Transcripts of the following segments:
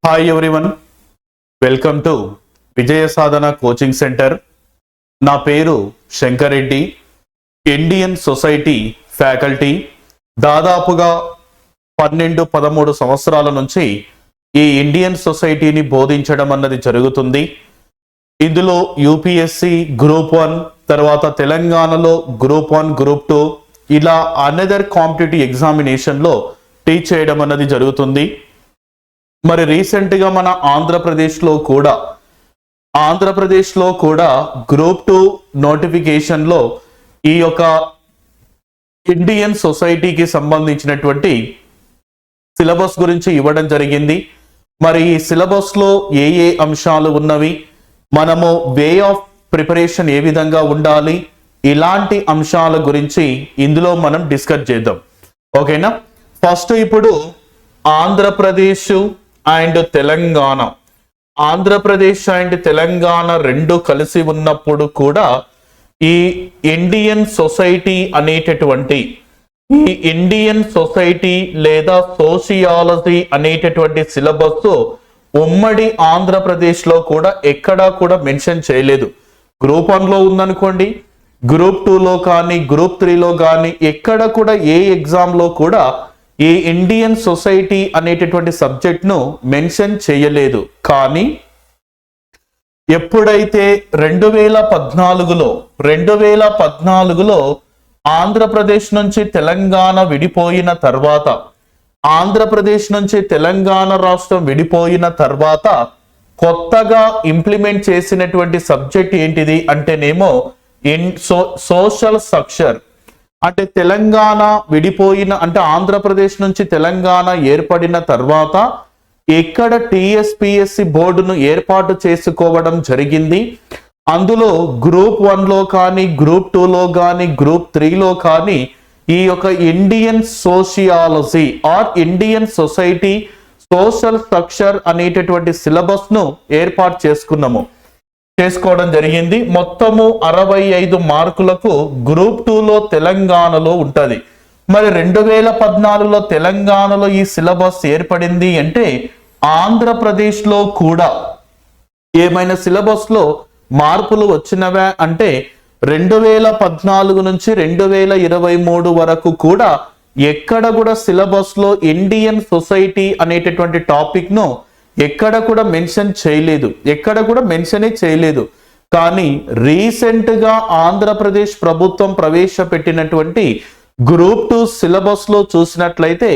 Hi everyone, welcome to Vijaya Sadhana coaching centre. నా పేరు Shankar Reddy, Indian society faculty. దాదాపుగా 12-13 సంవత్సరాల నుంచి ఈ ఇండియన్ సొసైటీని బోధించడం అన్నది జరుగుతుంది. ఇందులో యూపీఎస్సి గ్రూప్ 1, తర్వాత తెలంగాణలో గ్రూప్ 1, గ్రూప్ 2 ఇలా అనదర్ కాంపిటేటివ్ ఎగ్జామినేషన్లో టీచ్ చేయడం అన్నది జరుగుతుంది. మరి రీసెంట్గా మన ఆంధ్రప్రదేశ్లో కూడా గ్రూప్ 2 నోటిఫికేషన్లో ఈ యొక్క ఇండియన్ సొసైటీకి సంబంధించినటువంటి సిలబస్ గురించి ఇవ్వడం జరిగింది. మరి ఈ సిలబస్లో ఏ ఏ అంశాలు ఉన్నవి, మనము వే ఆఫ్ ప్రిపరేషన్ ఏ విధంగా ఉండాలి, ఇలాంటి అంశాల గురించి ఇందులో మనం డిస్కస్ చేద్దాం. ఓకేనా? ఫస్ట్ ఇప్పుడు ఆంధ్రప్రదేశ్ అండ్ తెలంగాణ, ఆంధ్రప్రదేశ్ అండ్ తెలంగాణ రెండు కలిసి ఉన్నప్పుడు కూడా ఈ ఇండియన్ సొసైటీ అనేటటువంటి ఈ ఇండియన్ సొసైటీ లేదా సోషియాలజీ అనేటటువంటి సిలబస్ ఉమ్మడి ఆంధ్రప్రదేశ్లో కూడా ఎక్కడా కూడా మెన్షన్ చేయలేదు. గ్రూప్ 1లో ఉందనుకోండి, గ్రూప్ 2లో కానీ గ్రూప్ 3లో కానీ ఎక్కడ కూడా ఏ ఎగ్జామ్లో కూడా ఈ ఇండియన్ సొసైటీ అనేటటువంటి సబ్జెక్ట్ను మెన్షన్ చేయలేదు. కానీ ఎప్పుడైతే 2014లో ఆంధ్రప్రదేశ్ నుంచి తెలంగాణ విడిపోయిన తర్వాత, ఆంధ్రప్రదేశ్ నుంచి తెలంగాణ రాష్ట్రం విడిపోయిన తర్వాత కొత్తగా ఇంప్లిమెంట్ చేసినటువంటి సబ్జెక్ట్ ఏంటిది అంటేనేమో సోషల్ స్ట్రక్చర్. అంటే తెలంగాణ విడిపోయిన, అంటే ఆంధ్రప్రదేశ్ నుంచి తెలంగాణ ఏర్పడిన తర్వాత ఎక్కడ టిఎస్పిఎస్సి బోర్డును ఏర్పాటు చేసుకోవడం జరిగింది. అందులో గ్రూప్ 1లో కానీ గ్రూప్ 2లో కానీ గ్రూప్ 3లో కానీ ఈ యొక్క Indian sociology or Indian society social structure అనేటటువంటి సిలబస్ ను ఏర్పాటు చేసుకోవడం జరిగింది. మొత్తము 65 మార్కులకు గ్రూప్ 2లో తెలంగాణలో ఉంటుంది. మరి 2014లో తెలంగాణలో ఈ సిలబస్ ఏర్పడింది అంటే ఆంధ్రప్రదేశ్లో కూడా ఏమైనా సిలబస్ లో మార్పులు వచ్చినవా అంటే 2014 నుంచి 2023 వరకు కూడా ఎక్కడ కూడా సిలబస్ లో ఇండియన్ సొసైటీ అనేటటువంటి టాపిక్ ను ఎక్కడ కూడా మెన్షన్ చేయలేదు. కానీ రీసెంట్ గా ఆంధ్రప్రదేశ్ ప్రభుత్వం ప్రవేశపెట్టినటువంటి గ్రూప్ 2 సిలబస్ లో చూసినట్లయితే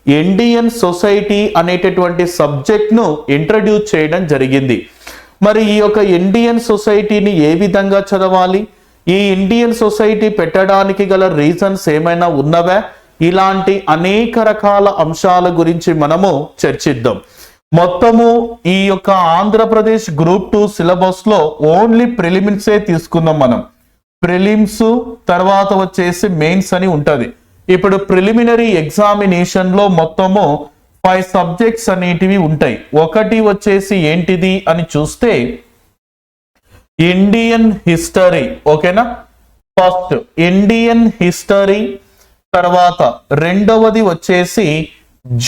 ఇండియన్ సొసైటీ అనేటటువంటి సబ్జెక్ట్ ను ఇంట్రడ్యూస్ చేయడం జరిగింది. మరి ఈ యొక్క ఇండియన్ సొసైటీని ఏ విధంగా చదవాలి, ఈ ఇండియన్ సొసైటీ పెట్టడానికి గల రీజన్స్ ఏమైనా ఉన్నవా, ఇలాంటి అనేక రకాల అంశాల గురించి మనము చర్చిద్దాం. మొత్తము ఈ యొక్క ఆంధ్రప్రదేశ్ గ్రూప్ 2 సిలబస్ లో ఓన్లీ ప్రిలిమిన్సే తీసుకుందాం మనం. ప్రిలిమ్స్ తర్వాత వచ్చేసి మెయిన్స్ అని ఉంటది. ఇప్పుడు ప్రిలిమినరీ ఎగ్జామినేషన్ లో మొత్తము 5 సబ్జెక్ట్స్ అనేటివి ఉంటాయి. ఒకటి వచ్చేసి ఏంటిది అని చూస్తే ఇండియన్ హిస్టరీ. ఓకేనా? ఫస్ట్ ఇండియన్ హిస్టరీ, తర్వాత రెండవది వచ్చేసి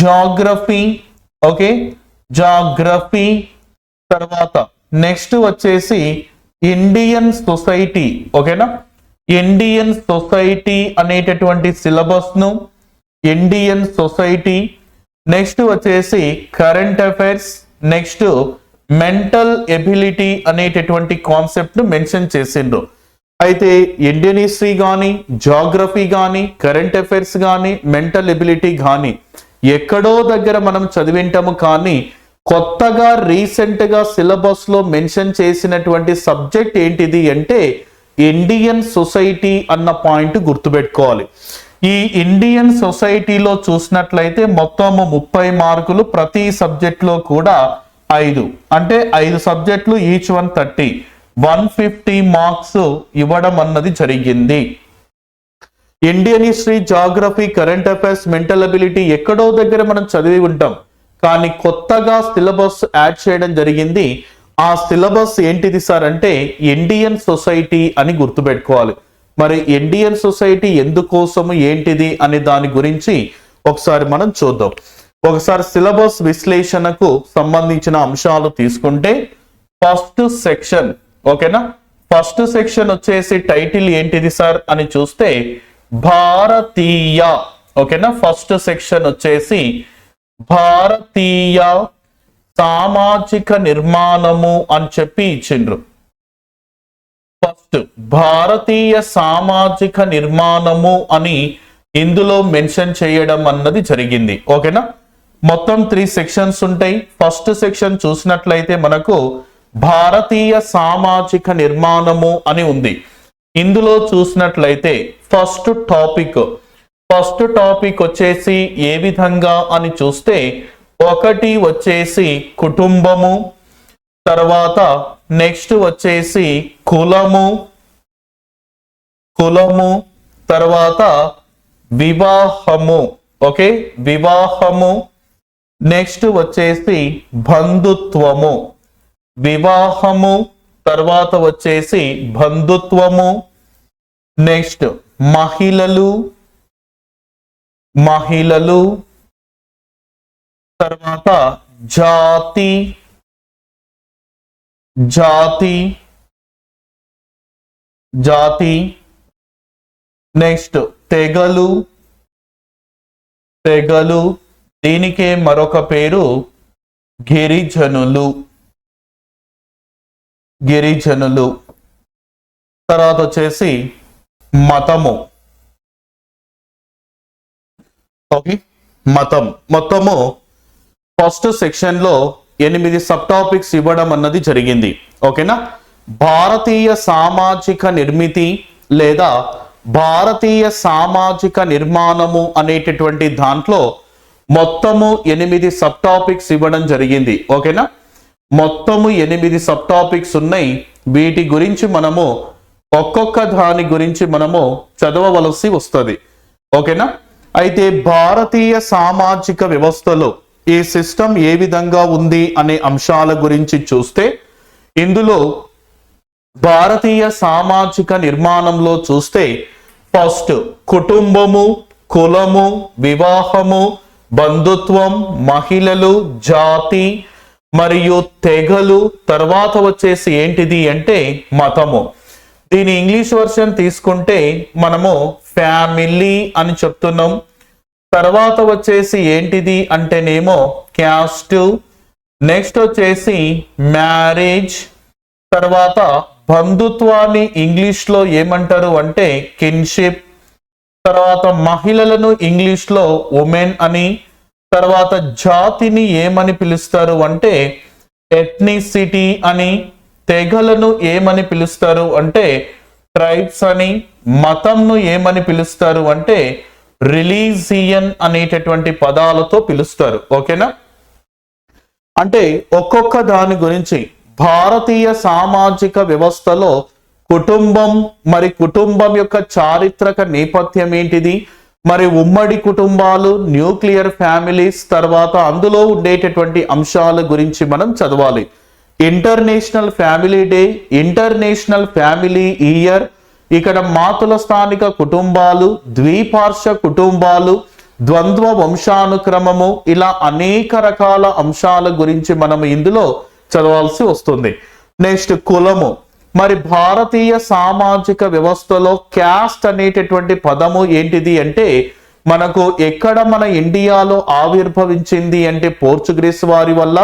జాగ్రఫీ. Okay, geography. తర్వాత నెక్స్ట్ వచ్చేసి ఇండియన్ సొసైటీ. ఓకేనా? ఇండియన్ సొసైటీ అనేటటువంటి సిలబస్ ను ఇండియన్ సొసైటీ, నెక్స్ట్ వచ్చేసి current affairs, next mental ability అనేటటువంటి కాన్సెప్ట్ ను మెన్షన్ చేసిండ్రు. అయితే ఇండియన్ హిస్టరీ కానీ, జాగ్రఫీ కానీ, కరెంట్ అఫైర్స్ కానీ, మెంటల్ ఎబిలిటీ కానీ ఎక్కడో దగ్గర మనం చదివింటాము. కానీ కొత్తగా రీసెంట్ గా సిలబస్ లో మెన్షన్ చేసినటువంటి సబ్జెక్ట్ ఏంటిది అంటే ఇండియన్ సొసైటీ అన్న పాయింట్ గుర్తుపెట్టుకోవాలి. ఈ ఇండియన్ సొసైటీలో చూసినట్లయితే మొత్తము 30 మార్కులు, ప్రతి సబ్జెక్ట్ లో కూడా 5, అంటే 5 సబ్జెక్టులు, ఈచ్ 150 మార్క్స్ ఇవ్వడం అన్నది జరిగింది. Indian history, geography, current affairs, mental ability ఎక్కడో దగ్గర మనం చదివి ఉంటాం. కానీ కొత్తగా సిలబస్ యాడ్ చేయడం జరిగింది. ఆ సిలబస్ ఏంటిది సార్ అంటే ఇండియన్ సొసైటీ అని గుర్తుపెట్టుకోవాలి. మరి ఇండియన్ సొసైటీ ఎందుకోసము ఏంటిది అనే దాని గురించి ఒకసారి మనం చూద్దాం. ఒకసారి సిలబస్ విశ్లేషణకు సంబంధించిన అంశాలు తీసుకుంటే ఫస్ట్ సెక్షన్, ఓకేనా, ఫస్ట్ సెక్షన్ వచ్చేసి టైటిల్ ఏంటిది సార్ అని చూస్తే భారతీయ, ఓకేనా, ఫస్ట్ సెక్షన్ వచ్చేసి భారతీయ సామాజిక నిర్మాణము అని చెప్పి ఇచ్చిండ్రు. ఫస్ట్ భారతీయ సామాజిక నిర్మాణము అని ఇందులో మెన్షన్ చేయడం అన్నది జరిగింది. ఓకేనా, మొత్తం 3 సెక్షన్స్ ఉంటాయి. ఫస్ట్ సెక్షన్ చూసినట్లయితే మనకు భారతీయ సామాజిక నిర్మాణము అని ఉంది. ఇందులో చూసినట్లయితే ఫస్ట్ టాపిక్ వచ్చేసి ఏ విధంగా అని చూస్తే ఒకటి వచ్చేసి కుటుంబము, తర్వాత నెక్స్ట్ వచ్చేసి కులము, తర్వాత వివాహము, ఓకే, వివాహము, నెక్స్ట్ వచ్చేసి బంధుత్వము, వివాహము తర్వాత వచ్చేసి బంధుత్వము, నెక్స్ట్ మహిళలు, తర్వాత జాతి, నెక్స్ట్ తెగలు, దీనికే మరొక పేరు గిరిజనులు. తర్వాత వచ్చేసి మతము, ఓకే, మొత్తము ఫస్ట్ సెక్షన్ లో 8 సబ్ టాపిక్స్ ఇవ్వడం అన్నది జరిగింది. ఓకేనా, భారతీయ సామాజిక నిర్మితి లేదా భారతీయ సామాజిక నిర్మాణము అనేటటువంటి దాంట్లో మొత్తము 8 సబ్ టాపిక్స్ ఇవ్వడం జరిగింది. ఓకేనా, మొత్తము 8 సబ్ టాపిక్స్ ఉన్నాయి. వీటి గురించి మనము ఒక్కొక్క దాని గురించి మనము చదవవలసి వస్తుంది. ఓకేనా, అయితే భారతీయ సామాజిక వ్యవస్థలో ఈ సిస్టమ్ ఏ విధంగా ఉంది అనే అంశాల గురించి చూస్తే ఇందులో భారతీయ సామాజిక నిర్మాణంలో చూస్తే ఫస్ట్ కుటుంబము, కులము, వివాహము, బంధుత్వం, మహిళలు, జాతి మరియు తెగలు, తర్వాత వచ్చేసి ఏంటిది అంటే మతము. దీని ఇంగ్లీష్ వర్షన్ తీసుకుంటే మనము ఫ్యామిలీ అని చెప్తున్నాం. తర్వాత వచ్చేసి ఏంటిది అంటేనేమో క్యాస్ట్, నెక్స్ట్ వచ్చేసి మ్యారేజ్, తర్వాత బంధుత్వాన్ని ఇంగ్లీష్ లో ఏమంటారు అంటే కిన్షిప్, తర్వాత మహిళలను ఇంగ్లీష్ లో ఉమెన్ అని, తర్వాత జాతిని ఏమని పిలుస్తారు అంటే ఎథ్నిసిటీ అని, తెగలను ఏమని పిలుస్తారు అంటే ట్రైబ్స్ అని, మతంను ఏమని పిలుస్తారు అంటే రిలీజియన్ అనేటటువంటి పదాలతో పిలుస్తారు. ఓకేనా, అంటే ఒక్కొక్క దాని గురించి భారతీయ సామాజిక వ్యవస్థలో కుటుంబం, మరి కుటుంబం యొక్క చారిత్రక నేపథ్యం ఏంటిది, మరి ఉమ్మడి కుటుంబాలు, న్యూక్లియర్ ఫ్యామిలీస్, తర్వాత అందులో ఉండేటటువంటి అంశాల గురించి మనం చదవాలి. International family day, international family year, ఇక్కడ మాతుల స్థానిక కుటుంబాలు, ద్విపార్శ్వ కుటుంబాలు, ద్వంద్వ వంశానుక్రమము, ఇలా అనేక రకాల అంశాల గురించి మనం ఇందులో చదవాల్సి వస్తుంది. నెక్స్ట్ కులము, మరి భారతీయ సామాజిక వ్యవస్థలో క్యాస్ట్ అనేటటువంటి పదము ఏంటిది అంటే మనకు ఎక్కడ మన ఇండియాలో ఆవిర్భవించింది అంటే పోర్చుగీస్ వారి వల్ల.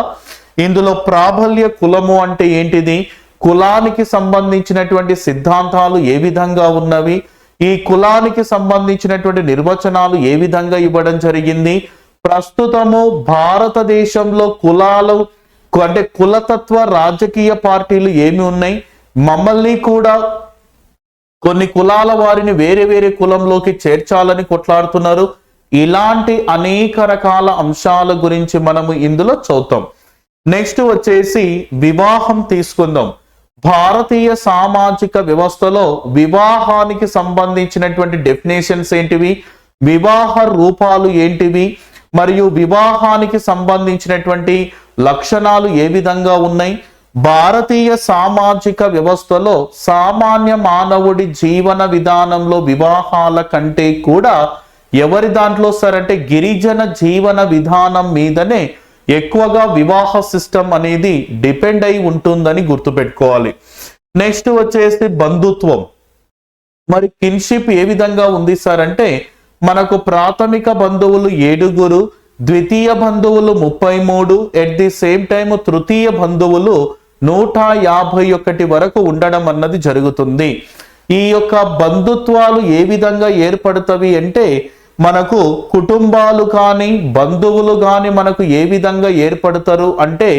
ఇందులో ప్రాబల్య కులము అంటే ఏంటిది, కులానికి సంబంధించినటువంటి సిద్ధాంతాలు ఏ విధంగా ఉన్నవి, ఈ కులానికి సంబంధించినటువంటి నిర్వచనాలు ఏ విధంగా ఇవ్వడం జరిగింది, ప్రస్తుతము భారతదేశంలో కులాలు అంటే కులతత్వ రాజకీయ పార్టీలు ఏమి ఉన్నాయి, మమ్మల్ని కూడా కొన్ని కులాల వారిని వేరే వేరే కులంలోకి చేర్చాలని కొట్లాడుతున్నారు. ఇలాంటి అనేక రకాల అంశాల గురించి మనము ఇందులో చూద్దాం. నెక్స్ట్ వచ్చేసి వివాహం తీసుకుందాం. భారతీయ సామాజిక వ్యవస్థలో వివాహానికి సంబంధించినటువంటి డెఫినేషన్స్ ఏంటివి, వివాహ రూపాలు ఏంటివి, మరియు వివాహానికి సంబంధించినటువంటి లక్షణాలు ఏ విధంగా ఉన్నాయి, భారతీయ సామాజిక వ్యవస్థలో సామాన్య మానవుడి జీవన విధానంలో వివాహాల కంటే కూడా ఎవరి దాంట్లో సార్ అంటే గిరిజన జీవన విధానం మీదనే ఎక్కువగా వివాహ సిస్టమ్ అనేది డిపెండ్ అయి ఉంటుందని గుర్తుపెట్టుకోవాలి. నెక్స్ట్ వచ్చేసి బంధుత్వం. మరి కిన్షిప్ ఏ విధంగా ఉంది సార్ అంటే మనకు ప్రాథమిక బంధువులు 7, ద్వితీయ బంధువులు 33, ఎట్ ది సేమ్ టైం తృతీయ బంధువులు 151 వరకు ఉండడం అన్నది జరుగుతుంది. ఈ యొక్క బంధుత్వాలు ఏ విధంగా ఏర్పడుతవి అంటే మనకు కుటుంబాలు కానీ బంధువులు కానీ మనకు ఏ విధంగా ఏర్పడతారు అంటే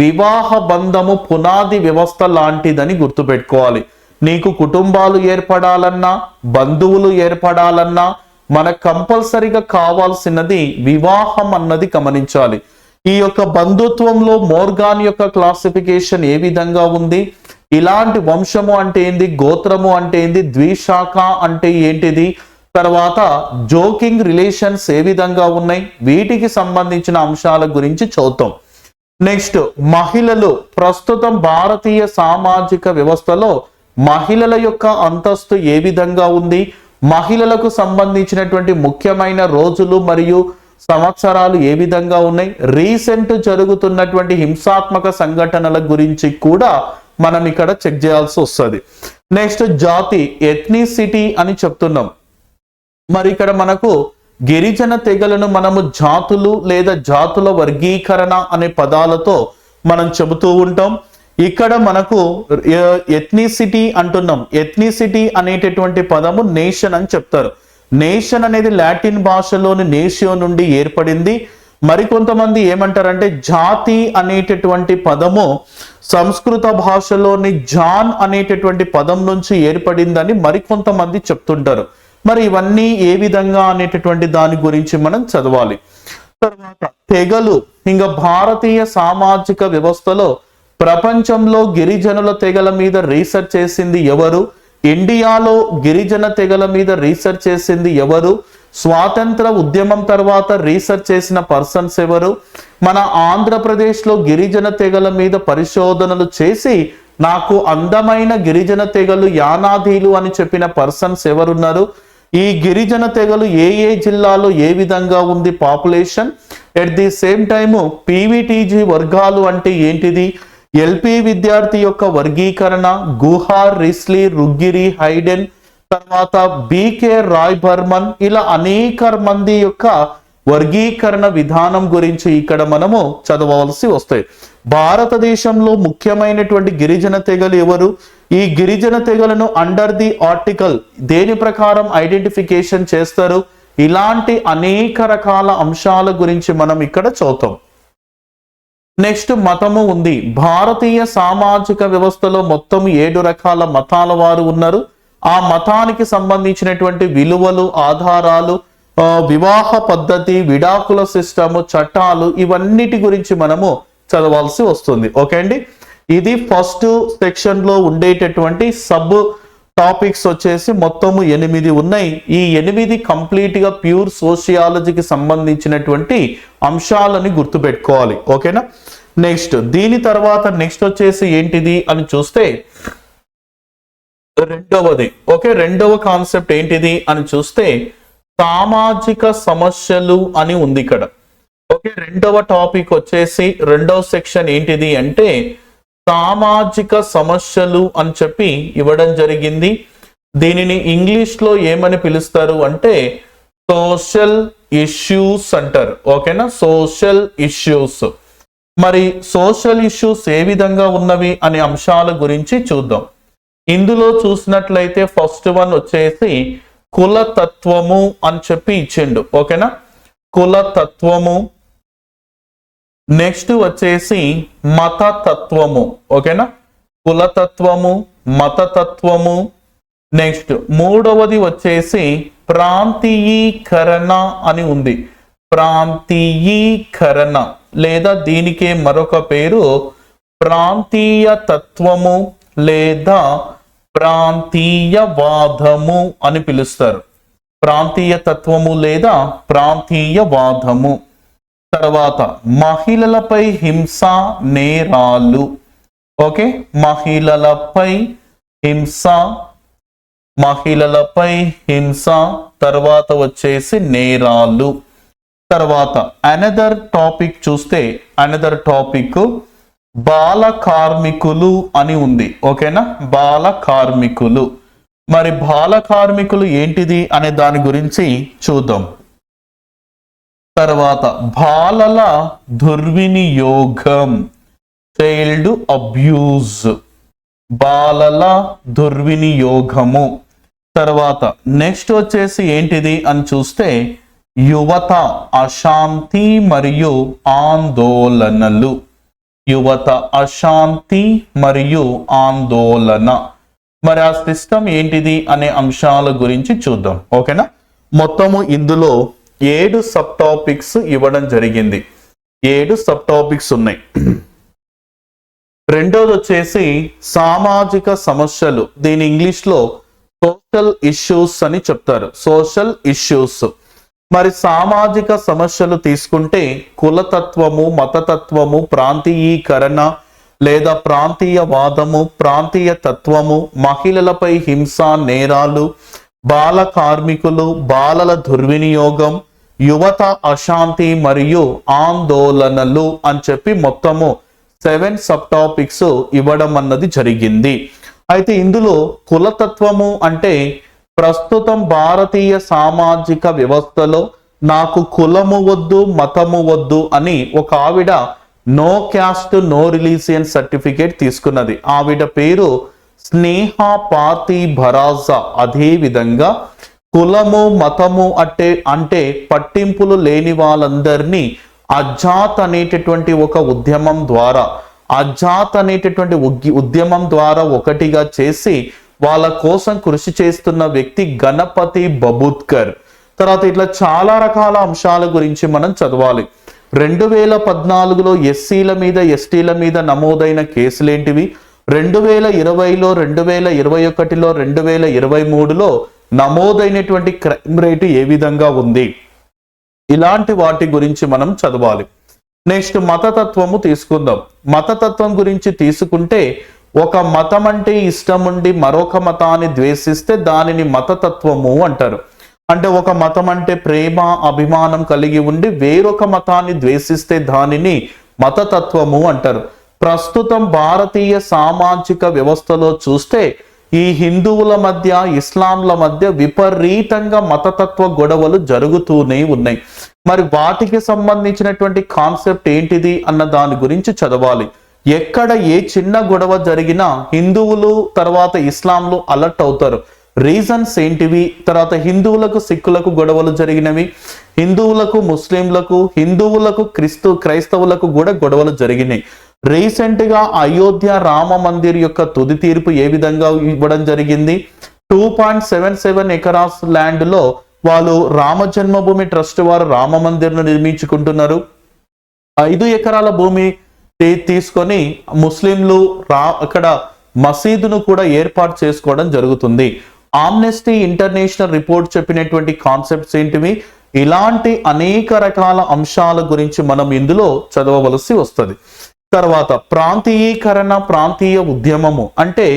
వివాహ బంధము పునాది వ్యవస్థ లాంటిదని గుర్తుపెట్టుకోవాలి. నీకు కుటుంబాలు ఏర్పడాలన్నా బంధువులు ఏర్పడాలన్నా మనకు కంపల్సరిగా కావాల్సినది వివాహం అన్నది గమనించాలి. ఈ యొక్క బంధుత్వంలో మోర్గాన్ యొక్క క్లాసిఫికేషన్ ఏ విధంగా ఉంది, ఇలాంటి వంశము అంటే ఏంది, గోత్రము అంటే ఏంది, ద్విశాఖ అంటే ఏంటిది, తర్వాత జోకింగ్ రిలేషన్స్ ఏ విధంగా ఉన్నాయి, వీటికి సంబంధించిన అంశాల గురించి చూద్దాం. నెక్స్ట్ మహిళలు. ప్రస్తుతం భారతీయ సామాజిక వ్యవస్థలో మహిళల యొక్క అంతస్తు ఏ విధంగా ఉంది, మహిళలకు సంబంధించినటువంటి ముఖ్యమైన రోజులు మరియు సంవత్సరాలు ఏ విధంగా ఉన్నాయి, రీసెంట్ జరుగుతున్నటువంటి హింసాత్మక సంఘటనల గురించి కూడా మనం ఇక్కడ చెక్ చేయాల్సి వస్తుంది. నెక్స్ట్ జాతి, ఎథ్నిసిటీ అని చెప్తున్నాం. మరి ఇక్కడ మనకు గిరిజన తెగలను మనము జాతులు లేదా జాతుల వర్గీకరణ అనే పదాలతో మనం చెబుతూ ఉంటాం. ఇక్కడ మనకు ఎథ్నిసిటీ అంటున్నాం. ఎథ్నిసిటీ అనేటటువంటి పదము నేషన్ అని చెప్తారు. నేషన్ అనేది లాటిన్ భాషలోని నేషియో నుండి ఏర్పడింది. మరికొంతమంది ఏమంటారంటే జాతి అనేటటువంటి పదము సంస్కృత భాషలోని జాన్ అనేటటువంటి పదం నుంచి ఏర్పడిందని మరికొంతమంది చెప్తుంటారు. మరి ఇవన్నీ ఏ విధంగా అనేటటువంటి దాని గురించి మనం చదవాలి. తర్వాత తెగలు. ఇంకా భారతీయ సామాజిక వ్యవస్థలో ప్రపంచంలో గిరిజనుల తెగల మీద రీసెర్చ్ చేసింది ఎవరు, ఇండియాలో గిరిజన తెగల మీద రీసెర్చ్ చేసింది ఎవరు, స్వాతంత్ర ఉద్యమం తర్వాత రీసెర్చ్ చేసిన పర్సన్స్ ఎవరు, మన ఆంధ్రప్రదేశ్లో గిరిజన తెగల మీద పరిశోధనలు చేసి నాకు అందమైన గిరిజన తెగలు యానాదీలు అని చెప్పిన పర్సన్స్ ఎవరున్నారు, ఈ గిరిజన తెగలు ఏ ఏ జిల్లాలో ఏ విధంగా ఉంది population, at the same time PVTG వర్గాలు అంటే ఏంటిది, ఎల్పి విద్యార్థి యొక్క వర్గీకరణ, గుహార్, రిస్లీ, రుగ్గిరి, హైడెన్, తర్వాత బీకే రాయ్ బర్మన్, ఇలా అనేక మంది యొక్క వర్గీకరణ విధానం గురించి ఇక్కడ మనము చదవవలసి వస్తాయి. భారతదేశంలో ముఖ్యమైనటువంటి గిరిజన తెగలు ఎవరు, ఈ గిరిజన తెగలను అండర్ ది ఆర్టికల్ దేని ప్రకారం ఐడెంటిఫికేషన్ చేస్తారు, ఇలాంటి అనేక రకాల అంశాల గురించి మనం ఇక్కడ చూద్దాం. నెక్స్ట్ మతము ఉంది. భారతీయ సామాజిక వ్యవస్థలో మొత్తం 7 రకాల మతాల వారు ఉన్నారు. ఆ మతానికి సంబంధించినటువంటి విలువలు, ఆధారాలు, వివాహ పద్ధతి, విడాకుల సిస్టము, చట్టాలు, ఇవన్నిటి గురించి మనము చదవాల్సి వస్తుంది. ఓకే అండి, ఇది ఫస్ట్ సెక్షన్ లో ఉండేటటువంటి సబ్ టాపిక్స్ వచ్చేసి మొత్తము 8 ఉన్నాయి. ఈ 8 కంప్లీట్ గా ప్యూర్ సోషియాలజీకి సంబంధించినటువంటి అంశాలని గుర్తుపెట్టుకోవాలి. ఓకేనా. నెక్స్ట్ దీని తర్వాత నెక్స్ట్ వచ్చేసి ఏంటిది అని చూస్తే రెండవది. ఓకే, రెండవ కాన్సెప్ట్ ఏంటిది అని చూస్తే సామాజిక సమస్యలు అని ఉంది ఇక్కడ. ఓకే, రెండవ టాపిక్ వచ్చేసి రెండవ సెక్షన్ ఏంటిది అంటే సామాజిక సమస్యలు అని చెప్పి ఇవ్వడం జరిగింది. దీనిని ఇంగ్లీష్ లో ఏమని పిలుస్తారు అంటే సోషల్ ఇష్యూస్ అంటారు. ఓకేనా, సోషల్ ఇష్యూస్. మరి సోషల్ ఇష్యూస్ ఏ విధంగా ఉన్నవి అనే అంశాల గురించి చూద్దాం. ఇందులో చూసినట్లయితే ఫస్ట్ వన్ వచ్చేసి కులతత్వము అని చెప్పి ఇచ్చిండు. ఓకేనా, కులతత్వము. నెక్స్ట్ వచ్చేసి మతతత్వము. ఓకేనా, కులతత్వము, మతతత్వము. నెక్స్ట్ మూడవది వచ్చేసి ప్రాంతీయీకరణ అని ఉంది. ప్రాంతీయీకరణ లేదా దీనికే మరొక పేరు ప్రాంతీయ తత్వము లేదా ప్రాంతీయవాదము అని పిలుస్తారు. ప్రాంతీయ తత్వము లేదా ప్రాంతీయవాదము. తర్వాత మహిళలపై హింస నేరాలు. ఓకే, మహిళలపై హింస మహిళలపై హింస, తర్వాత వచ్చేసి నేరాలు. తర్వాత అనదర్ టాపిక్ చూస్తే అనదర్ టాపిక్ బాల కార్మికులు అని ఉంది. ఓకేనా, బాల కార్మికులు. మరి బాల కార్మికులు ఏంటిది అనే దాని గురించి చూద్దాం. తర్వాత బాలల దుర్వినియోగం, చైల్డ్ అబ్యూజ్, బాలల దుర్వినియోగము. తర్వాత నెక్స్ట్ వచ్చేసి ఏంటిది అని చూస్తే యువత అశాంతి మరియు ఆందోళనలు, యువత అశాంతి మరియు ఆందోళన. మరి ఆ సిస్టమ్ ఏంటిది అనే అంశాల గురించి చూద్దాం. ఓకేనా, మొత్తము ఇందులో 7 సబ్ టాపిక్స్ ఇవ్వడం జరిగింది. 7 సబ్ టాపిక్స్ ఉన్నాయి. రెండోది వచ్చేసి సామాజిక సమస్యలు, దీని ఇంగ్లీష్లో సోషల్ ఇష్యూస్ అని చెప్తారు, సోషల్ ఇష్యూస్. మరి సామాజిక సమస్యలు తీసుకుంటే కులతత్వము, మతతత్వము, ప్రాంతీయీకరణ లేదా ప్రాంతీయవాదము, ప్రాంతీయ తత్వము, మహిళలపై హింస, నేరాలు, బాల కార్మికులు, బాలల దుర్వినియోగం, యువత అశాంతి మరియు ఆందోళనలు అని చెప్పి మొత్తము 7 సబ్ టాపిక్స్ ఇవ్వడం అన్నది జరిగింది. అయితే ఇందులో కులతత్వము అంటే ప్రస్తుతం భారతీయ సామాజిక వ్యవస్థలో నాకు కులము వద్దు, మతము వద్దు అని ఒక ఆవిడ no caste no religion certificate తీసుకున్నది. ఆవిడ పేరు స్నేహ పార్తి భరాజా. అదే విధంగా కులము, మతము అంటే పట్టింపులు లేని వాళ్ళందరినీ అజాత్ అనేటటువంటి ఒక ఉద్యమం ద్వారా, అజాత్ అనేటటువంటి ఉద్యమం ద్వారా ఒకటిగా చేసి వాళ్ళ కోసం కృషి చేస్తున్న వ్యక్తి గణపతి బబుత్కర్. తర్వాత ఇట్లా చాలా రకాల అంశాల గురించి మనం చదవాలి. 2014లో ఎస్సీల మీద, ఎస్టీల మీద నమోదైన కేసులేంటివి, 2020లో, 2021లో, 2023లో నమోదైనటువంటి క్రైమ్ రేటు ఏ విధంగా ఉంది, ఇలాంటి వాటి గురించి మనం చదవాలి. నెక్స్ట్ మతతత్వము తీసుకుందాం. మతతత్వం గురించి తీసుకుంటే ఒక మతం అంటే ఇష్టం ఉండి మరొక మతాన్ని ద్వేషిస్తే దానిని మతతత్వము అంటారు. అంటే ఒక మతం అంటే ప్రేమ, అభిమానం కలిగి ఉండి వేరొక మతాన్ని ద్వేషిస్తే దానిని మతతత్వము అంటారు. ప్రస్తుతం భారతీయ సామాజిక వ్యవస్థలో చూస్తే ఈ హిందువుల మధ్య, ఇస్లాంల మధ్య విపరీతంగా మతతత్వ గొడవలు జరుగుతూనే ఉన్నాయి. మరి వాటికి సంబంధించినటువంటి కాన్సెప్ట్ ఏంటిది అన్న దాని గురించి చదవాలి. ఎక్కడ ఏ చిన్న గొడవ జరిగినా హిందువులు తర్వాత ఇస్లాంలు అలర్ట్ అవుతారు. రీజన్స్ ఏంటివి, తర్వాత హిందువులకు సిక్కులకు గొడవలు జరిగినవి, హిందువులకు ముస్లింలకు, హిందువులకు క్రైస్తవులకు కూడా గొడవలు జరిగినాయి. రీసెంట్ గా అయోధ్య రామ మందిర్ యొక్క తుది తీర్పు ఏ విధంగా ఇవ్వడం జరిగింది. 2.77 ఎకరాస్ ల్యాండ్ లో వాళ్ళు రామ జన్మభూమి ట్రస్ట్ వారు రామ మందిర్ను నిర్మించుకుంటున్నారు. 5 ఎకరాల భూమి తీసుకొని ముస్లింలు అక్కడ మసీదును కూడా ఏర్పాటు చేసుకోవడం జరుగుతుంది. ఆమ్నెస్టీ ఇంటర్నేషనల్ రిపోర్ట్ చెప్పినటువంటి కాన్సెప్ట్స్ ఏంటివి, ఇలాంటి అనేక రకాల అంశాల గురించి మనం ఇందులో చదవవలసి వస్తుంది. తర్వాత ప్రాంతీయీకరణ, ప్రాంతీయ ఉద్యమము అంటే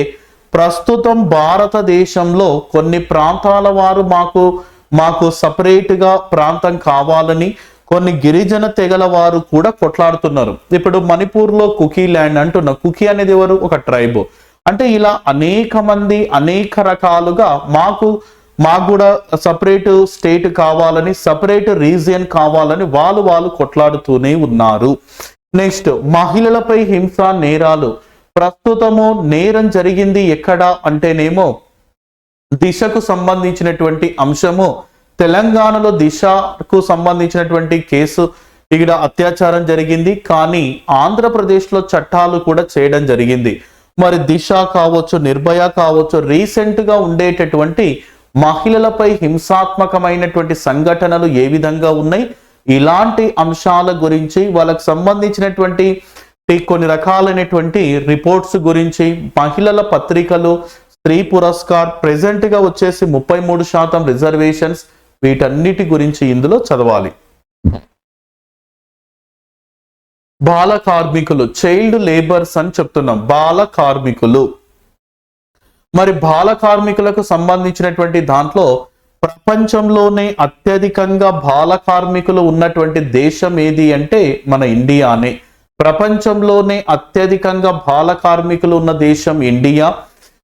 ప్రస్తుతం భారతదేశంలో కొన్ని ప్రాంతాల వారు మాకు సపరేట్గా ప్రాంతం కావాలని కొన్ని గిరిజన తెగల వారు కూడా కొట్లాడుతున్నారు. ఇప్పుడు మణిపూర్లో కుకీ ల్యాండ్ అంటున్నారు. కుకీ అనేది ఎవరు, ఒక ట్రైబ్. అంటే ఇలా అనేక మంది అనేక రకాలుగా మాకు కూడా సపరేట్ స్టేట్ కావాలని, సపరేట్ రీజియన్ కావాలని వాళ్ళు కొట్లాడుతూనే ఉన్నారు. నెక్స్ట్ మహిళలపై హింస, నేరాలు. ప్రస్తుతము నేరం జరిగింది ఎక్కడ అంటేనేమో దిశకు సంబంధించినటువంటి అంశము. తెలంగాణలో దిశకు సంబంధించినటువంటి కేసు, ఇక్కడ అత్యాచారం జరిగింది. కానీ ఆంధ్రప్రదేశ్లో చట్టాలు కూడా చేయడం జరిగింది. మరి దిశ కావచ్చు, నిర్భయ కావచ్చు, రీసెంట్ గా ఉండేటటువంటి మహిళలపై హింసాత్మకమైనటువంటి సంఘటనలు ఏ విధంగా ఉన్నాయి, ఇలాంటి అంశాల గురించి, వాళ్ళకు సంబంధించినటువంటి కొన్ని రకాలైనటువంటి రిపోర్ట్స్ గురించి, మహిళల పత్రికలు, స్త్రీ పురస్కార్, ప్రెజెంట్ గా వచ్చేసి 33% రిజర్వేషన్స్, వీటన్నిటి గురించి ఇందులో చదవాలి. బాల కార్మికులు, చైల్డ్ లేబర్స్ అని చెప్తున్నాం. బాల కార్మికులు మరి బాల కార్మికులకు సంబంధించినటువంటి దాంట్లో ప్రపంచంలోనే అత్యధికంగా బాల కార్మికులు ఉన్నటువంటి దేశం ఏది అంటే మన ఇండియానే. ప్రపంచంలోనే అత్యధికంగా బాల కార్మికులు ఉన్న దేశం ఇండియా.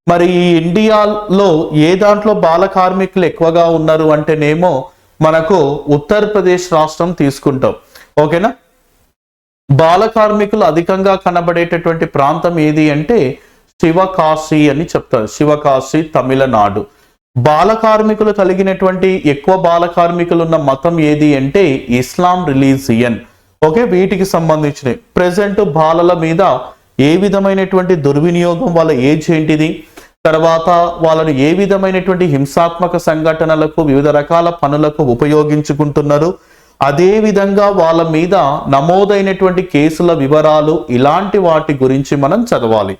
మరి ఈ ఇండియాలో ఏ దాంట్లో బాల కార్మికులు ఎక్కువగా ఉన్నారు అంటేనేమో మనకు ఉత్తరప్రదేశ్ రాష్ట్రం తీసుకుంటాం. ఓకేనా. బాల కార్మికులు అధికంగా కనబడేటటువంటి ప్రాంతం ఏది అంటే శివకాశి అని చెప్తారు. శివకాశి, తమిళనాడు. బాల కార్మికులు కలిగినటువంటి ఎక్కువ బాల కార్మికులు ఉన్న మతం ఏది అంటే ఇస్లాం రిలీజియన్. ఓకే, వీటికి సంబంధించినవి. ప్రెసెంట్ బాలల మీద ఏ విధమైనటువంటి దుర్వినియోగం, వాళ్ళ ఏజ్ ఏంటిది, తర్వాత వాళ్ళను ఏ విధమైనటువంటి హింసాత్మక సంఘటనలకు వివిధ రకాల పనులకు ఉపయోగించుకుంటున్నారు, అదే విధంగా వాళ్ళ మీద నమోదైనటువంటి కేసుల వివరాలు, ఇలాంటి వాటి గురించి మనం చదవాలి.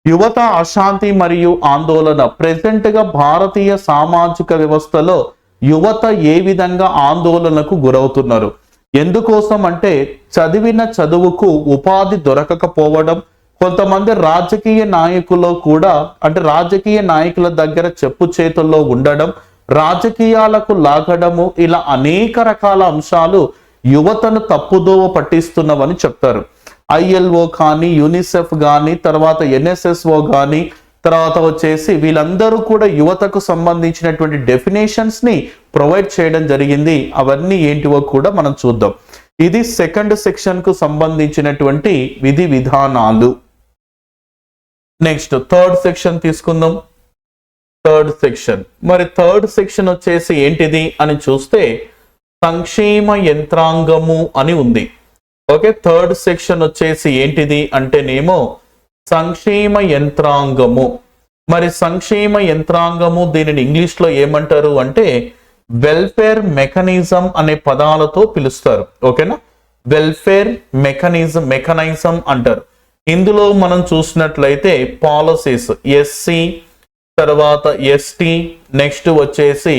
యువత అశాంతి మరియు ఆందోళన. ప్రెసెంట్ గా భారతీయ సామాజిక వ్యవస్థలో యువత ఏ విధంగా ఆందోళనకు గురవుతున్నారు, ఎందుకోసం అంటే చదివిన చదువుకు ఉపాధి దొరకకపోవడం, కొంతమంది రాజకీయ నాయకులు కూడా అంటే రాజకీయ నాయకుల దగ్గర చెప్పు చేతుల్లో ఉండడం, రాజకీయాలకు లాగడము, ఇలా అనేక రకాల అంశాలు యువతను తప్పుదోవ పట్టిస్తున్నవని చెప్తారు. ILO కానీ, యూనిసెఫ్ కానీ, తర్వాత NSSO కానీ, తర్వాత వచ్చేసి వీళ్ళందరూ కూడా యువతకు సంబంధించినటువంటి డెఫినేషన్స్ ని ప్రొవైడ్ చేయడం జరిగింది. అవన్నీ ఏంటివో కూడా మనం చూద్దాం. ఇది సెకండ్ సెక్షన్ కు సంబంధించినటువంటి విధి విధానాలు. నెక్స్ట్ థర్డ్ సెక్షన్ తీసుకుందాం. థర్డ్ సెక్షన్, మరి థర్డ్ సెక్షన్ వచ్చేసి ఏంటిది అని చూస్తే సంక్షేమ యంత్రాంగము అని ఉంది. ఓకే, థర్డ్ సెక్షన్ వచ్చేసి ఏంటిది అంటేనేమో సంక్షేమ యంత్రాంగము. మరి సంక్షేమ యంత్రాంగము దీనిని ఇంగ్లీష్ లో ఏమంటారు అంటే వెల్ఫేర్ మెకానిజం అనే పదాలతో పిలుస్తారు. ఓకేనా, వెల్ఫేర్ మెకానిజం అంటారు. ఇందులో మనం చూసినట్లయితే పాలసీస్ SC, తర్వాత ST, నెక్స్ట్ వచ్చేసి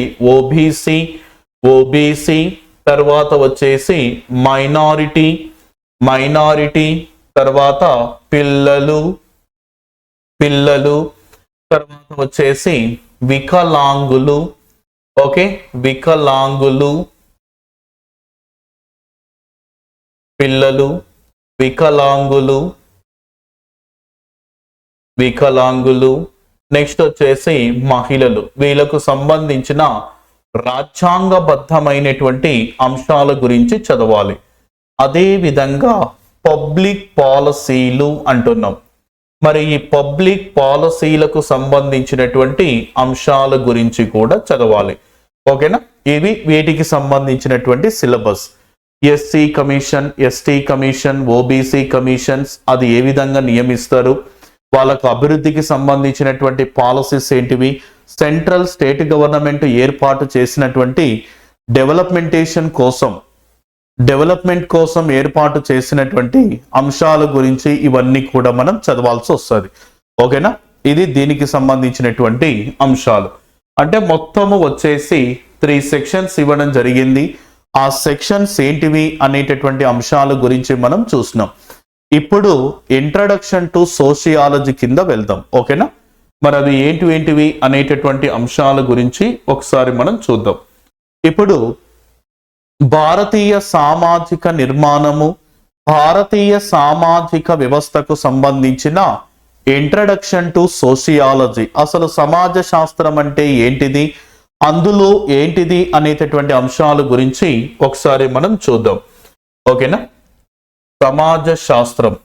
OBC, తర్వాత వచ్చేసి మైనారిటీ, తర్వాత పిల్లలు, తర్వాత వచ్చేసి వికలాంగులు. ఓకే, వికలాంగులు, పిల్లలు, వికలాంగులు, నెక్స్ట్ వచ్చేసి మహిళలు. వీళ్ళకు సంబంధించిన రాజ్యాంగబద్ధమైనటువంటి అంశాల గురించి చదవాలి. అదే విధంగా పబ్లిక్ పాలసీలు అంటున్నాం. మరి ఈ పబ్లిక్ పాలసీలకు సంబంధించినటువంటి అంశాల గురించి కూడా చదవాలి. ఓకేనా, ఇవి వీటికి సంబంధించినటువంటి syllabus. SC commission, ST commission, OBC commissions అది ఏ విధంగా నియమిస్తారు, వాళ్ళకు అభివృద్ధికి సంబంధించినటువంటి పాలసీస్ ఏంటివి, సెంట్రల్ స్టేట్ గవర్నమెంట్ ఏర్పాటు చేసినటువంటి డెవలప్మెంట్ కోసం ఏర్పాటు చేసినటువంటి అంశాల గురించి ఇవన్నీ కూడా మనం చదవాల్సి వస్తుంది. ఓకేనా, ఇది దీనికి సంబంధించినటువంటి అంశాలు. అంటే మొత్తము వచ్చేసి 3 సెక్షన్స్ ఇవ్వడం జరిగింది. ఆ సెక్షన్స్ ఏంటివి అనేటటువంటి అంశాల గురించి మనం చూసినాం. ఇప్పుడు ఇంట్రడక్షన్ టు సోషియాలజీ కింద వెళ్దాం. ఓకేనా, మరి అవి ఏంటివి అనేటటువంటి అంశాల గురించి ఒకసారి మనం చూద్దాం. ఇప్పుడు భారతీయ సామాజిక నిర్మాణము, భారతీయ సామాజిక వ్యవస్థకు సంబంధించిన ఇంట్రడక్షన్ టు సోషియాలజీ, అసలు సమాజ శాస్త్రం అంటే ఏంటిది, అందులో ఏంటిది అనేటటువంటి అంశాల గురించి ఒకసారి మనం చూద్దాం. ఓకేనా, సమాజ శాస్త్రం.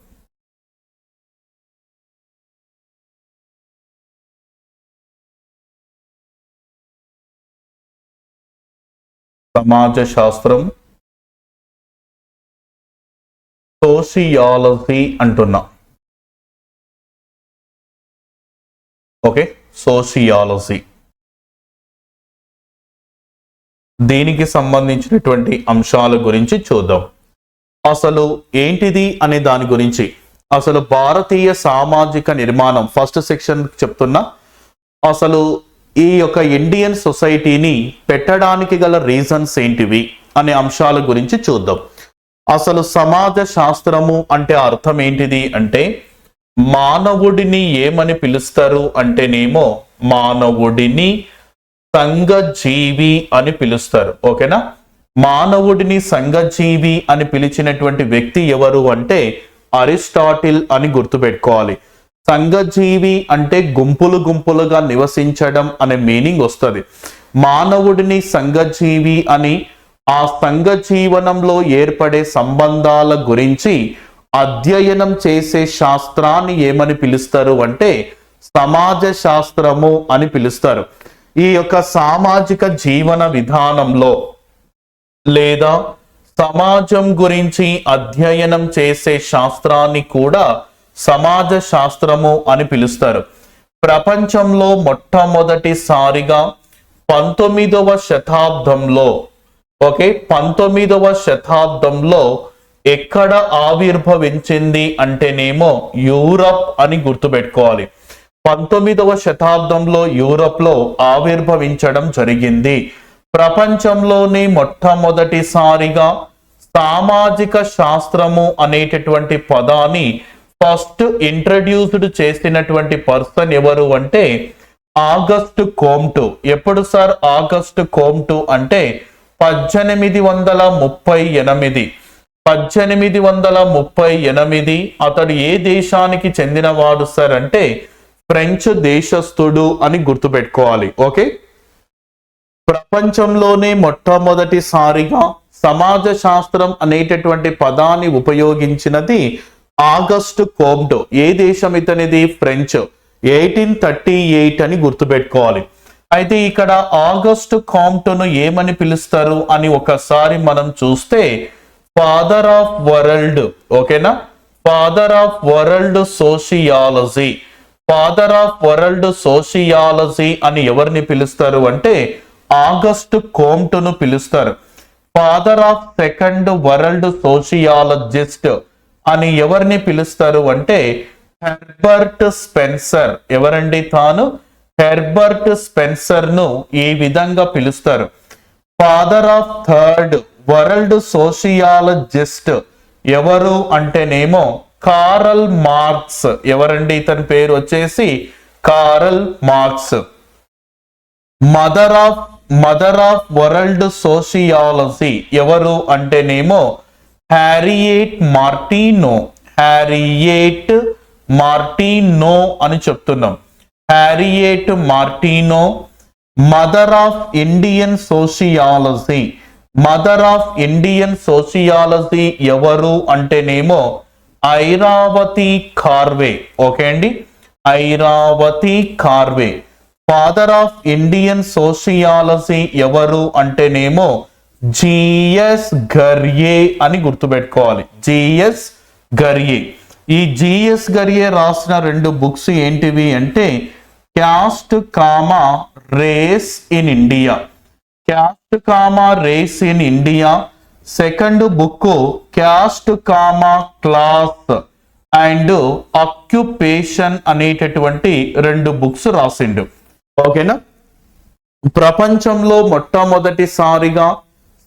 సోషియాలజీ అంటున్నా. ఓకే, సోషియాలజీ దీనికి సంబంధించినటువంటి అంశాల గురించి చూద్దాం. అసలు ఏంటిది అనే దాని గురించి, అసలు భారతీయ సామాజిక నిర్మాణం ఫస్ట్ సెక్షన్ చెప్తున్నా. అసలు ఈ యొక్క ఇండియన్ సొసైటీని పెట్టడానికి గల రీజన్స్ ఏంటివి అనే అంశాల గురించి చూద్దాం. అసలు సమాజ శాస్త్రము అంటే అర్థం ఏంటిది అంటే మానవుడిని ఏమని పిలుస్తారు అంటేనేమో మానవుడిని సంఘజీవి అని పిలుస్తారు. ఓకేనా? మానవుడిని సంఘజీవి అని పిలిచినటువంటి వ్యక్తి ఎవరు అంటే అరిస్టాటిల్ అని గుర్తుపెట్టుకోవాలి. సంఘజీవి అంటే గుంపులు గుంపులుగా నివసించడం అనే మీనింగ్ వస్తుంది. మానవుడిని సంఘజీవి అని ఆ సంఘ జీవనంలో ఏర్పడే సంబంధాల గురించి అధ్యయనం చేసే శాస్త్రాన్ని ఏమని పిలుస్తారు అంటే సమాజ శాస్త్రము అని పిలుస్తారు. ఈ యొక్క సామాజిక జీవన విధానంలో లేదా సమాజం గురించి అధ్యయనం చేసే శాస్త్రాన్ని కూడా సమాజ శాస్త్రము అని పిలుస్తారు. ప్రపంచంలో మొట్టమొదటిసారిగా 19వ శతాబ్దంలో 19వ శతాబ్దంలో ఎక్కడ ఆవిర్భవించింది అంటేనేమో యూరప్ అని గుర్తుపెట్టుకోవాలి. 19వ శతాబ్దంలో యూరప్ లో ఆవిర్భవించడం జరిగింది. ప్రపంచంలోని మొట్టమొదటిసారిగా సామాజిక శాస్త్రము అనేటటువంటి పదాన్ని ఫస్ట్ ఇంట్రడ్యూస్డ్ చేసినటువంటి పర్సన్ ఎవరు అంటే ఆగస్ట్ కోమ్టు. ఎప్పుడు సార్ ఆగస్ట్ కోమ్టు అంటే 1838. 1838 అతడు ఏ దేశానికి చెందినవాడు సార్ అంటే ఫ్రెంచ్ దేశస్థుడు అని గుర్తుపెట్టుకోవాలి. ఓకే, ప్రపంచంలోనే మొట్టమొదటిసారిగా సమాజ శాస్త్రం అనేటటువంటి పదాన్ని ఉపయోగించినది ఆగస్ట్ కోమ్టు. ఏ దేశం ఇతనిది? ఫ్రెంచ్. 1838 అని గుర్తుపెట్టుకోవాలి. అయితే ఇక్కడ ఆగస్ట్ కాంప్టును ఏమని పిలుస్తారు అని ఒకసారి మనం చూస్తే ఫాదర్ ఆఫ్ వరల్డ్. ఓకేనా? Father of world sociology. Father of world sociology అని ఎవరిని పిలుస్తారు అంటే ఆగస్ట్ కోమ్టును పిలుస్తారు. Father of second world sociologist అని ఎవరిని పిలుస్తారు అంటే హెర్బర్ట్ స్పెన్సర్. ఎవరండి తాను? హెర్బర్ట్ స్పెన్సర్ ను ఈ విధంగా పిలుస్తారు. Father of third world sociologist ఎవరు అంటేనేమో కారల్ మార్క్స్. ఎవరండి ఇతని పేరు? వచ్చేసి Karl Marx. Mother of world sociology ఎవరు అంటేనేమో హ్యారియట్ మార్టినో. హ్యారియట్ మార్టినో అని చెప్తున్నాం. హ్యారియట్ Martineau. Mother of Indian sociology. Mother of Indian sociology ఎవరు అంటేనేమో ఐరావతి కార్వే. ఓకే అండి, Airavati Karve. Father of Indian sociology ఎవరు అంటేనేమో జిఎస్ గర్యే అని గుర్తుపెట్టుకోవాలి. జిఎస్ గర్యే. ఈ జిఎస్ గర్యే రాసిన 2 బుక్స్ ఏంటివి అంటే caste comma race in India. Caste comma race in India. Second book caste comma class and occupation అనేటటువంటి 2 బుక్స్ రాసిండు. ఓకేనా? ప్రపంచంలో మొట్టమొదటిసారిగా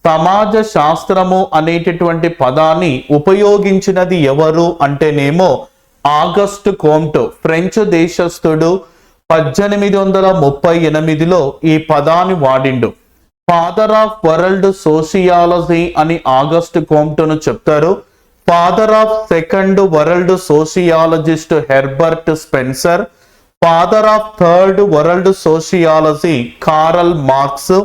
సమాజ శాస్త్రము అనేటటువంటి పదాన్ని ఉపయోగించినది ఎవరు అంటేనేమో ఆగస్ట్ కోమ్టు, ఫ్రెంచ్ దేశస్థుడు. 1838లో ఈ పదాన్ని వాడిండు. ఫాదర్ ఆఫ్ వరల్డ్ సోషియాలజీ అని ఆగస్ట్ కోమ్టును చెప్తారు. Father of second world sociologist Herbert Spencer. Father of third world sociology Karl Marx.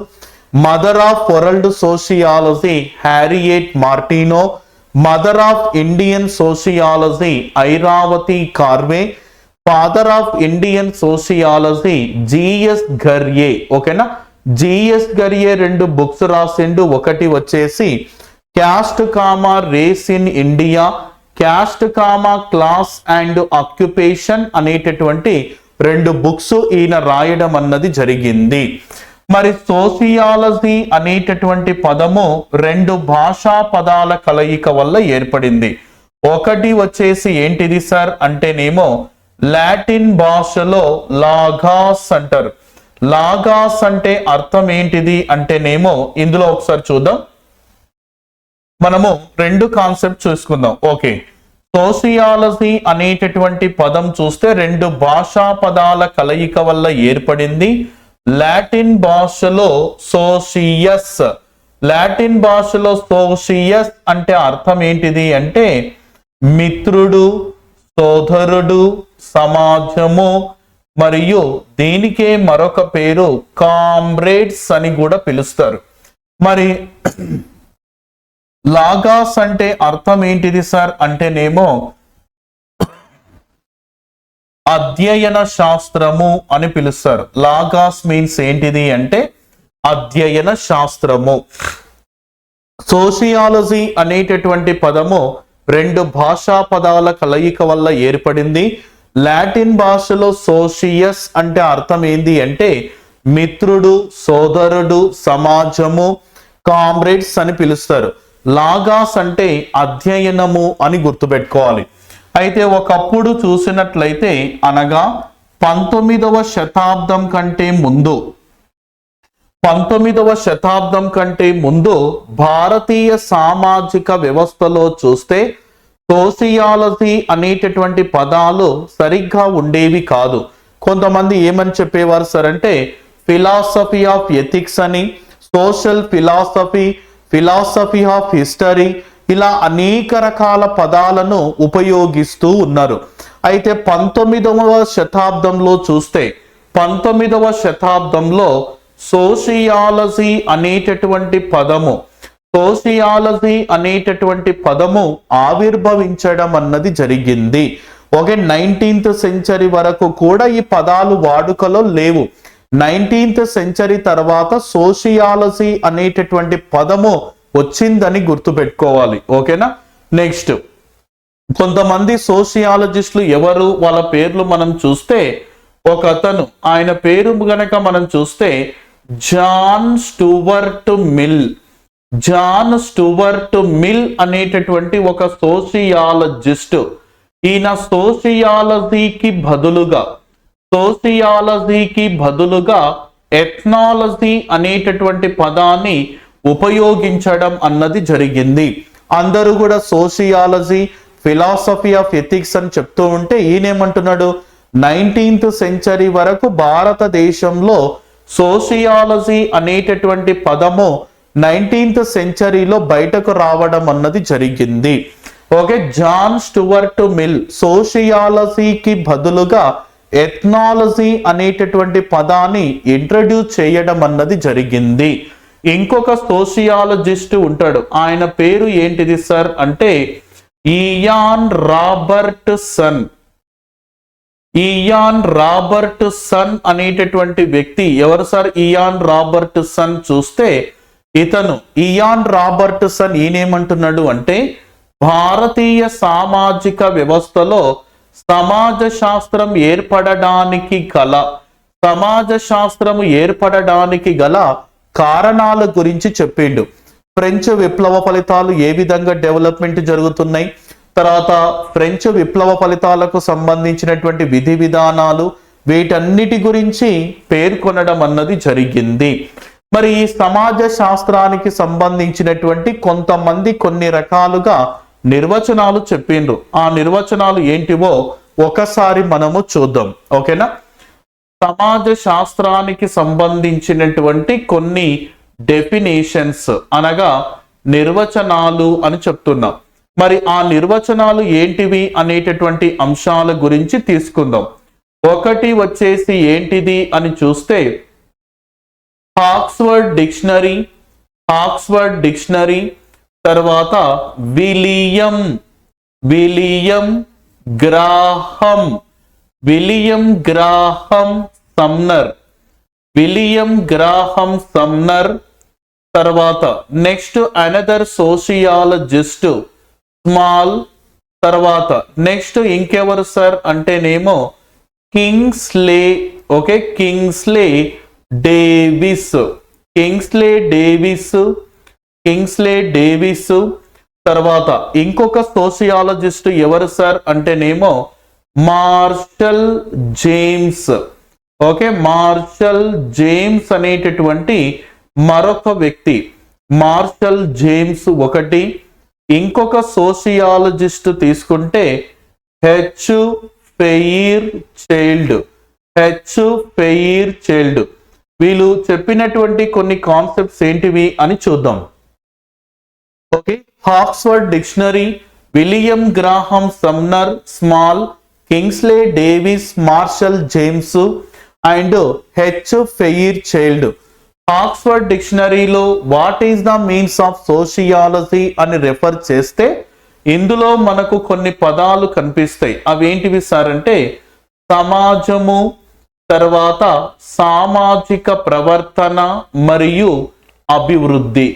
Mother of world sociology Harriet Martineau. Mother of Indian sociology Irawati Karve. Father of Indian sociology GS Ghurye. ఓకేనా? GS Ghurye 2 books రాసిండు. ఒకటి వచ్చేసి caste comma race in India, caste comma class and occupation అనేటటువంటి 2 books ఈయన రాయడం అన్నది జరిగింది. మరి సోషియాలజీ అనేటటువంటి పదము 2 భాషా పదాల కలయిక వల్ల ఏర్పడింది. ఒకటి వచ్చేసి ఏంటిది సార్ అంటేనేమో లాటిన్ భాషలో లాగాస్ అంటారు. లాగాస్ అంటే అర్థం ఏంటిది అంటేనేమో ఇందులో ఒకసారి చూద్దాం. మనము 2 కాన్సెప్ట్ చూసుకుందాం. ఓకే, సోషియాలజీ అనేటటువంటి పదం చూస్తే రెండు భాషా పదాల కలయిక వల్ల ఏర్పడింది. లాటిన్ భాషలో సోషియస్, లాటిన్ భాషలో సోషియస్ అంటే అర్థం ఏంటిది అంటే మిత్రుడు, సోదరుడు, సమాజము, మరియు దీనికే మరొక పేరు కామ్రేడ్స్ అని కూడా పిలుస్తారు. మరి లాగాస్ అంటే అర్థం ఏంటిది సార్ అంటేనేమో అధ్యయన శాస్త్రము అని పిలుస్తారు. లాగాస్ మీన్స్ ఏంటిది అంటే అధ్యయన శాస్త్రము. సోషియాలజీ అనేటటువంటి పదము రెండు భాషా పదాల కలయిక వల్ల ఏర్పడింది. లాటిన్ భాషలో సోషియస్ అంటే అర్థం ఏంది అంటే మిత్రుడు, సోదరుడు, సమాజము, కామ్రేడ్స్ అని పిలుస్తారు. లాగాస్ అంటే అధ్యయనము అని గుర్తుపెట్టుకోవాలి. అయితే ఒకప్పుడు చూసినట్లయితే అనగా 19వ శతాబ్దం కంటే ముందు 19వ శతాబ్దం కంటే ముందు భారతీయ సామాజిక వ్యవస్థలో చూస్తే సోషియాలజీ అనేటటువంటి పదాలు సరిగ్గా ఉండేవి కాదు. కొంతమంది ఏమని చెప్పేవారు సార్ అంటే ఫిలాసఫీ ఆఫ్ ఎథిక్స్ అని, social philosophy, philosophy of history, ఇలా అనేక రకాల పదాలను ఉపయోగిస్తూ ఉన్నారు. అయితే 19వ శతాబ్దంలో చూస్తే 19వ శతాబ్దంలో సోషియాలజీ అనేటటువంటి పదము సోషియాలజీ అనేటటువంటి పదము ఆవిర్భవించడం అన్నది జరిగింది. ఓకే, 19th సెంచరీ వరకు కూడా ఈ పదాలు వాడుకలో లేవు. 19th సెంచరీ తర్వాత సోషియాలజీ అనేటటువంటి పదము వచ్చిందని గుర్తుపెట్టుకోవాలి. ఓకేనా. నెక్స్ట్ కొంతమంది సోషియాలజిస్టులు ఎవరు, వాళ్ళ పేర్లు మనం చూస్తే ఒక అతను, ఆయన పేరు గనక మనం చూస్తే John Stuart Mill. John Stuart Mill అనేటటువంటి ఒక సోషియాలజిస్ట్. ఈయన సోషియాలజీకి బదులుగా ఎథ్నాలజీ అనేటటువంటి పదాన్ని ఉపయోగించడం అన్నది జరిగింది. అందరూ కూడా సోషియాలజీ, ఫిలాసఫీ ఆఫ్ ఎథిక్స్ అని చెప్తూ ఉంటే ఈయనేమంటున్నాడు 19th సెంచరీ వరకు భారతదేశంలో సోషియాలజీ అనేటటువంటి పదము 19th సెంచరీలో బయటకు రావడం అన్నది జరిగింది. ఓకే, జాన్ స్టూవర్ట్ మిల్ సోషియాలజీకి బదులుగా ఎథ్నాలజీ అనేటటువంటి పదాన్ని ఇంట్రడ్యూస్ చేయడం అన్నది జరిగింది. ఇంకొక సోషియాలజిస్ట్ ఉంటాడు, ఆయన పేరు ఏంటిది సార్ అంటే ఇయాన్ రాబర్ట్సన్. ఇయాన్ రాబర్ట్సన్ అనేటటువంటి వ్యక్తి ఎవరు సార్? ఇయాన్ రాబర్ట్సన్ చూస్తే ఇయాన్ రాబర్ట్సన్ ఈయనేమంటున్నాడు అంటే భారతీయ సామాజిక వ్యవస్థలో సమాజ శాస్త్రం ఏర్పడడానికి గల కారణాల గురించి చెప్పిండు. ఫ్రెంచ్ విప్లవ ఫలితాలు ఏ విధంగా డెవలప్మెంట్ జరుగుతున్నాయి, తర్వాత ఫ్రెంచ్ విప్లవ ఫలితాలకు సంబంధించినటువంటి విధి విధానాలు, వీటన్నిటి గురించి పేర్కొనడం అన్నది జరిగింది. మరి ఈ సమాజ శాస్త్రానికి సంబంధించినటువంటి కొంతమంది కొన్ని రకాలుగా నిర్వచనాలు చెప్పిండ్రు. ఆ నిర్వచనాలు ఏంటివో ఒకసారి మనము చూద్దాం. ఓకేనా. సమాజ శాస్త్రానికి సంబంధించినటువంటి కొన్ని డెఫినేషన్స్ అనగా నిర్వచనాలు అని చెప్తున్నాం. మరి ఆ నిర్వచనాలు ఏంటివి అనేటటువంటి అంశాల గురించి తీసుకుందాం. ఒకటి వచ్చేసి ఏంటిది అని చూస్తే ఆక్స్ఫర్డ్ డిక్షనరీ, తర్వాత విలియం గ్రాహం సమ్నర్, తర్వాత నెక్స్ట్ అనదర్ సోషియాలజిస్ట్ స్మాల్, తర్వాత నెక్స్ట్ ఇంకెవరు సార్ అంటేనేమో కింగ్స్లే. Okay, Kingsley Davis. తర్వాత ఇంకొక సోషియాలజిస్ట్ ఎవరు సార్ అంటేనేమో Marshall James. Okay, Marshall James అనేటటువంటి మరొక వ్యక్తి. మార్షల్ జేమ్స్ ఒకటి. ఇంకొక సోషియాలజిస్ట్ తీసుకుంటే H Fairchild. H Fairchild. వీళ్ళు చెప్పినటువంటి కొన్ని కాన్సెప్ట్స్ ఏంటివి అని చూద్దాం. Okay, Oxford dictionary, William Graham Sumner, Small, Kingsley Davis, Marshall James and H Fairchild. Oxford డిక్షనరీలో what is the means of sociology అని రెఫర్ చేస్తే ఇందులో మనకు కొన్ని పదాలు కనిపిస్తాయి. అవేంటివి సార్ అంటే సమాజము, తర్వాత సామాజిక ప్రవర్తన మరియు అభివృద్ధి.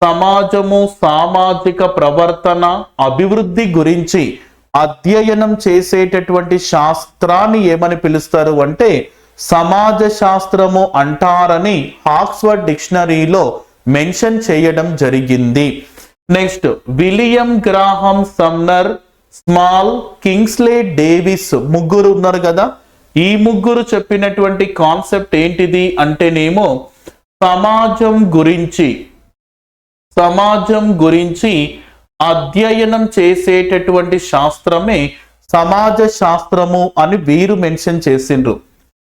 సమాజము, సామాజిక ప్రవర్తన, అభివృద్ధి గురించి అధ్యయనం చేసేటటువంటి శాస్త్రాన్ని ఏమని పిలుస్తారు అంటే సమాజ శాస్త్రము అంటారని ఆక్స్ఫర్డ్ డిక్షనరీలో మెన్షన్ చేయడం జరిగింది. Next, William Graham Sumner, Small, Kingsley Davis ముగ్గురు ఉన్నారు కదా. ఈ ముగ్గురు చెప్పినటువంటి కాన్సెప్ట్ ఏంటిది అంటేనేమో సమాజం గురించి అధ్యయనం చేసేటటువంటి శాస్త్రమే సమాజ శాస్త్రము అని వీరు మెన్షన్ చేసిండ్రు.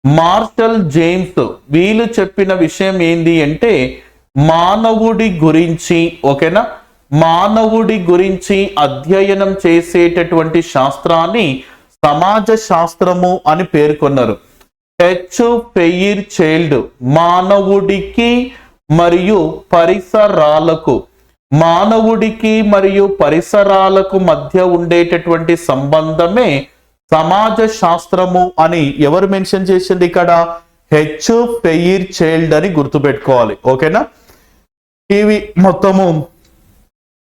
మార్షల్ జేమ్స్ వీళ్ళు చెప్పిన విషయం ఏంది అంటే మానవుడి గురించి, ఓకేనా, మానవుడి గురించి అధ్యయనం చేసేటటువంటి శాస్త్రాన్ని సమాజ శాస్త్రము అని పేర్కొన్నారు. హెచ్ ఫెయిర్ చైల్డ్ మానవుడికి మరియు పరిసరాలకు మధ్య ఉండేటటువంటి సంబంధమే సమాజ శాస్త్రము అని ఎవరు మెన్షన్ చేసింది ఇక్కడ? హెచ్ ఫెయిర్ చైల్డ్ అని గుర్తుపెట్టుకోవాలి. ఓకేనా, ఇవి మొత్తము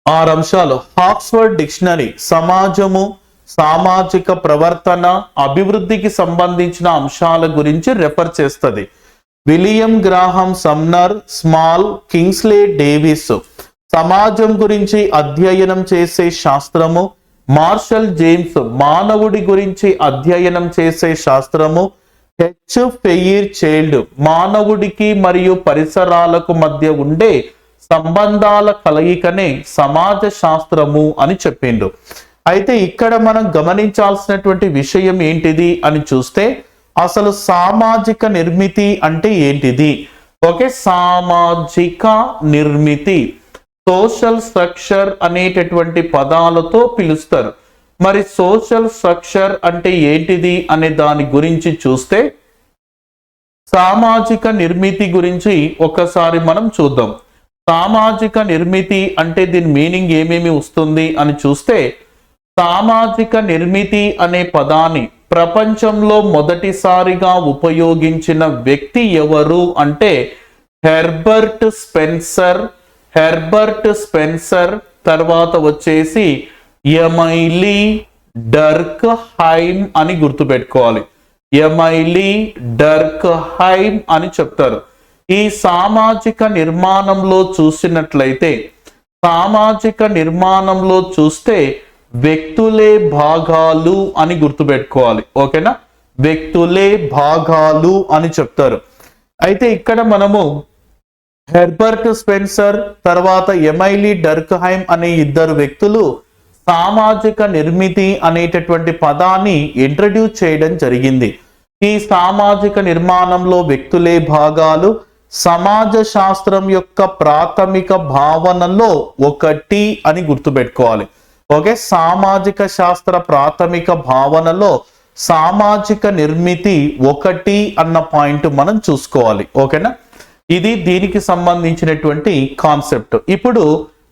6 అంశాలు. ఆక్స్ఫర్డ్ డిక్షనరీ సమాజము, సామాజిక ప్రవర్తన, అభివృద్ధికి సంబంధించిన అంశాల గురించి రెఫర్ చేస్తుంది. William Graham Sumner, Small, Kingsley Davis సమాజం గురించి అధ్యయనం చేసే శాస్త్రము, మార్షల్ జేమ్స్ మానవుడి గురించి అధ్యయనం చేసే శాస్త్రము, హెచ్ ఫెయిర్ చైల్డ్ మానవుడికి మరియు పరిసరాలకు మధ్య ఉండే సంబంధాల కలయికనే సమాజ శాస్త్రము అని చెప్పిండు. అయితే ఇక్కడ మనం గమనించాల్సినటువంటి విషయం ఏంటిది అని చూస్తే అసలు సామాజిక నిర్మితి అంటే ఏంటిది? ఓకే, సామాజిక నిర్మితి సోషల్ స్ట్రక్చర్ అనేటటువంటి పదాలతో పిలుస్తారు. మరి సోషల్ స్ట్రక్చర్ అంటే ఏంటిది అనే దాని గురించి చూస్తే సామాజిక నిర్మితి గురించి ఒకసారి మనం చూద్దాం. సామాజిక నిర్మితి అంటే దీని మీనింగ్ ఏమేమి వస్తుంది అని చూస్తే సామాజిక నిర్మితి అనే పదాన్ని ప్రపంచంలో మొదటిసారిగా ఉపయోగించిన వ్యక్తి ఎవరు అంటే హెర్బర్ట్ స్పెన్సర్, తర్వాత వచ్చేసి ఎమైలీ డర్క్హైమ్ అని గుర్తుపెట్టుకోవాలి. ఎమైలీ డర్క్హైమ్ అని చెప్తారు. ఈ సామాజిక నిర్మాణంలో చూస్తే వ్యక్తులే భాగాలు అని గుర్తుపెట్టుకోవాలి. ఓకేనా, వ్యక్తులే భాగాలు అని చెప్తారు. అయితే ఇక్కడ మనము హెర్బర్ట్ స్పెన్సర్ తర్వాత ఎమైలీ డర్క్హైమ్ అనే ఇద్దరు వ్యక్తులు సామాజిక నిర్మితి అనేటటువంటి పదాన్ని ఇంట్రడ్యూస్ చేయడం జరిగింది. ఈ సామాజిక నిర్మాణంలో వ్యక్తులే భాగాలు సమాజ శాస్త్రం యొక్క ప్రాథమిక భావనలో ఒకటి అని గుర్తుపెట్టుకోవాలి. ఓకే, సామాజిక శాస్త్ర ప్రాథమిక భావనలో సామాజిక నిర్మితి ఒకటి అన్న పాయింట్ మనం చూసుకోవాలి. ఓకేనా, ఇది దీనికి సంబంధించినటువంటి కాన్సెప్ట్. ఇప్పుడు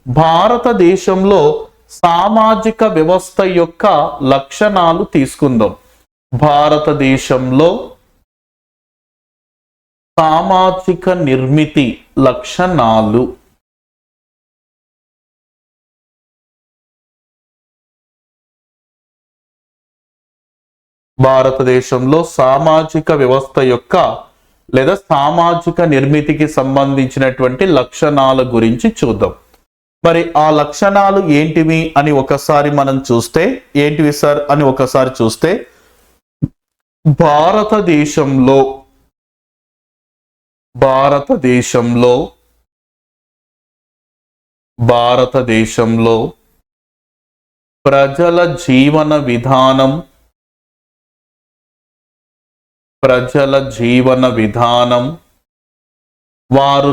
భారతదేశంలో సామాజిక వ్యవస్థ యొక్క లక్షణాలు తీసుకుందాం. భారతదేశంలో సామాజిక నిర్మితి లక్షణాలు. భారతదేశంలో సామాజిక వ్యవస్థ యొక్క లేదా సామాజిక నిర్మితికి సంబంధించినటువంటి లక్షణాల గురించి చూద్దాం. మరి ఆ లక్షణాలు ఏంటివి అని ఒకసారి మనం చూస్తే, ఏంటివి సార్ అని ఒకసారి చూస్తే భారతదేశంలో ప్రజల జీవన విధానం, ప్రజల జీవన విధానం, వారు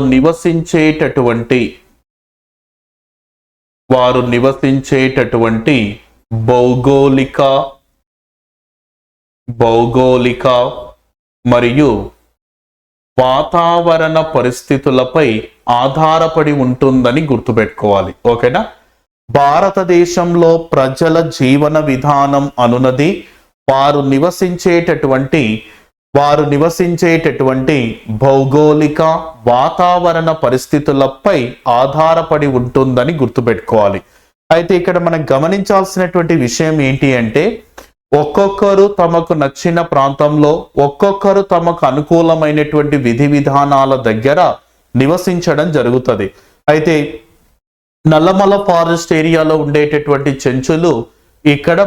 నివసించేటటువంటి భౌగోళిక మరియు వాతావరణ పరిస్థితులపై ఆధారపడి ఉంటుందని గుర్తుపెట్టుకోవాలి. ఓకేనా? భారతదేశంలో ప్రజల జీవన విధానం అనునది వారు నివసించేటటువంటి భౌగోళిక వాతావరణ పరిస్థితులపై ఆధారపడి ఉంటుందని గుర్తుపెట్టుకోవాలి. అయితే ఇక్కడ మనం గమనించాల్సినటువంటి విషయం ఏంటి అంటే, ఒక్కొక్కరు తమకు నచ్చిన ప్రాంతంలో, ఒక్కొక్కరు తమకు అనుకూలమైనటువంటి విధి విధానాల దగ్గర నివసించడం జరుగుతుంది. అయితే నల్లమల ఫారెస్ట్ ఏరియాలో ఉండేటటువంటి చెంచులు ఇక్కడ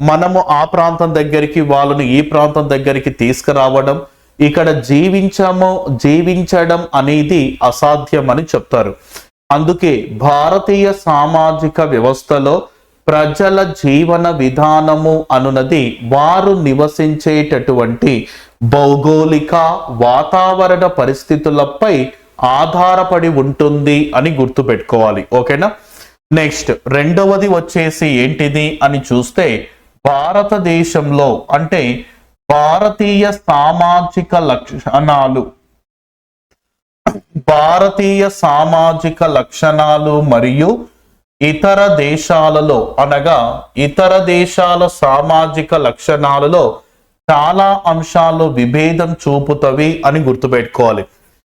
మనము ఆ ప్రాంతం దగ్గరికి, వాళ్ళని ఈ ప్రాంతం దగ్గరికి తీసుకురావడం, ఇక్కడ జీవించడం అనేది అసాధ్యం అని చెప్తారు. అందుకే భారతీయ సామాజిక వ్యవస్థలో ప్రజల జీవన విధానము అనున్నది వారు నివసించేటటువంటి భౌగోళిక వాతావరణ పరిస్థితులపై ఆధారపడి ఉంటుంది అని గుర్తుపెట్టుకోవాలి. ఓకేనా? నెక్స్ట్ రెండవది వచ్చేసి ఏంటిది అని చూస్తే, భారతదేశంలో అంటే భారతీయ సామాజిక లక్షణాలు మరియు ఇతర దేశాలలో అనగా ఇతర దేశాల సామాజిక లక్షణాలలో చాలా అంశాలు విభేదం చూపుతవి అని గుర్తుపెట్టుకోవాలి.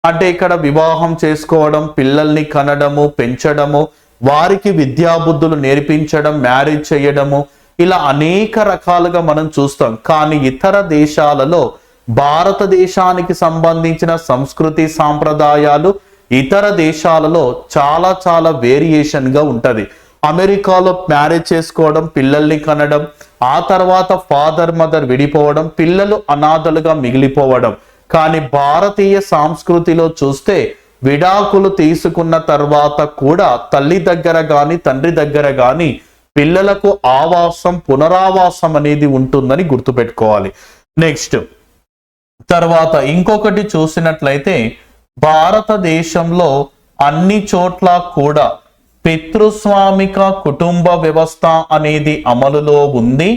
అంటే ఇక్కడ వివాహం చేసుకోవడం, పిల్లల్ని కనడము, పెంచడము, వారికి విద్యాబుద్ధులు నేర్పించడం, మ్యారేజ్ చేయడము, ఇలా అనేక రకాలుగా మనం చూస్తాం. కానీ ఇతర దేశాలలో భారతదేశానికి సంబంధించిన సంస్కృతి సాంప్రదాయాలు ఇతర దేశాలలో చాలా చాలా వేరియేషన్ గా ఉంటది. అమెరికాలో మ్యారేజ్ చేసుకోవడం, పిల్లల్ని కనడం, ఆ తర్వాత ఫాదర్ మదర్ విడిపోవడం, పిల్లలు అనాథలుగా మిగిలిపోవడం. కానీ భారతీయ సంస్కృతిలో చూస్తే విడాకులు తీసుకున్న తర్వాత కూడా తల్లి దగ్గర గాని తండ్రి దగ్గర గాని పిల్లలకు పునరావాసం అనేది ఉంటుందని గుర్తుపెట్టుకోవాలి. నెక్స్ట్ తర్వాత ఇంకొకటి చూసినట్లయితే, భారతదేశంలో అన్ని చోట్ల కూడా పితృస్వామిక కుటుంబ వ్యవస్థ అనేది అమలులో ఉంది.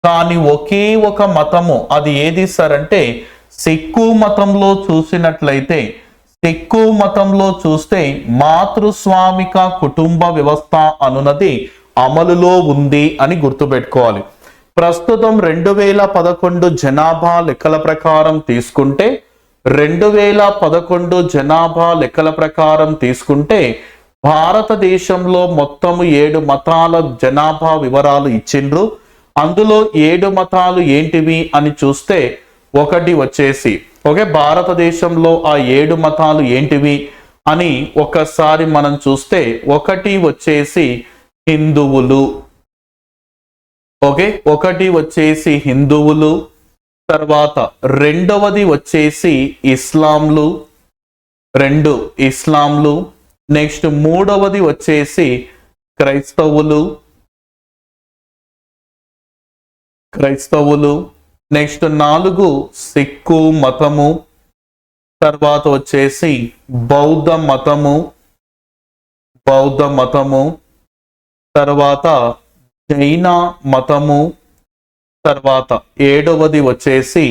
కానీ ఒకే ఒక మతము, అది ఏది సార్ అంటే సిక్కు మతంలో చూస్తే మాతృస్వామిక కుటుంబ వ్యవస్థ అనున్నది అమలులో ఉంది అని గుర్తుపెట్టుకోవాలి. ప్రస్తుతం 2011 జనాభా లెక్కల ప్రకారం తీసుకుంటే 2011 జనాభా లెక్కల ప్రకారం తీసుకుంటే భారతదేశంలో మొత్తము 7 మతాల జనాభా వివరాలు ఇచ్చిండ్రు. అందులో 7 మతాలు ఏంటివి అని చూస్తే, ఒకటి వచ్చేసి భారతదేశంలో ఆ 7 మతాలు ఏంటివి అని ఒకసారి మనం చూస్తే, ఒకటి వచ్చేసి హిందువులు. ఒకటి వచ్చేసి హిందువులు. తర్వాత రెండవది వచ్చేసి ఇస్లాంలు, 2 ఇస్లాంలు. నెక్స్ట్ మూడవది వచ్చేసి క్రైస్తవులు. నెక్స్ట్ 4 సిక్కు మతము. తర్వాత వచ్చేసి బౌద్ధ మతము. తర్వాత జైన మతము. తర్వాత 7వది వచ్చేసి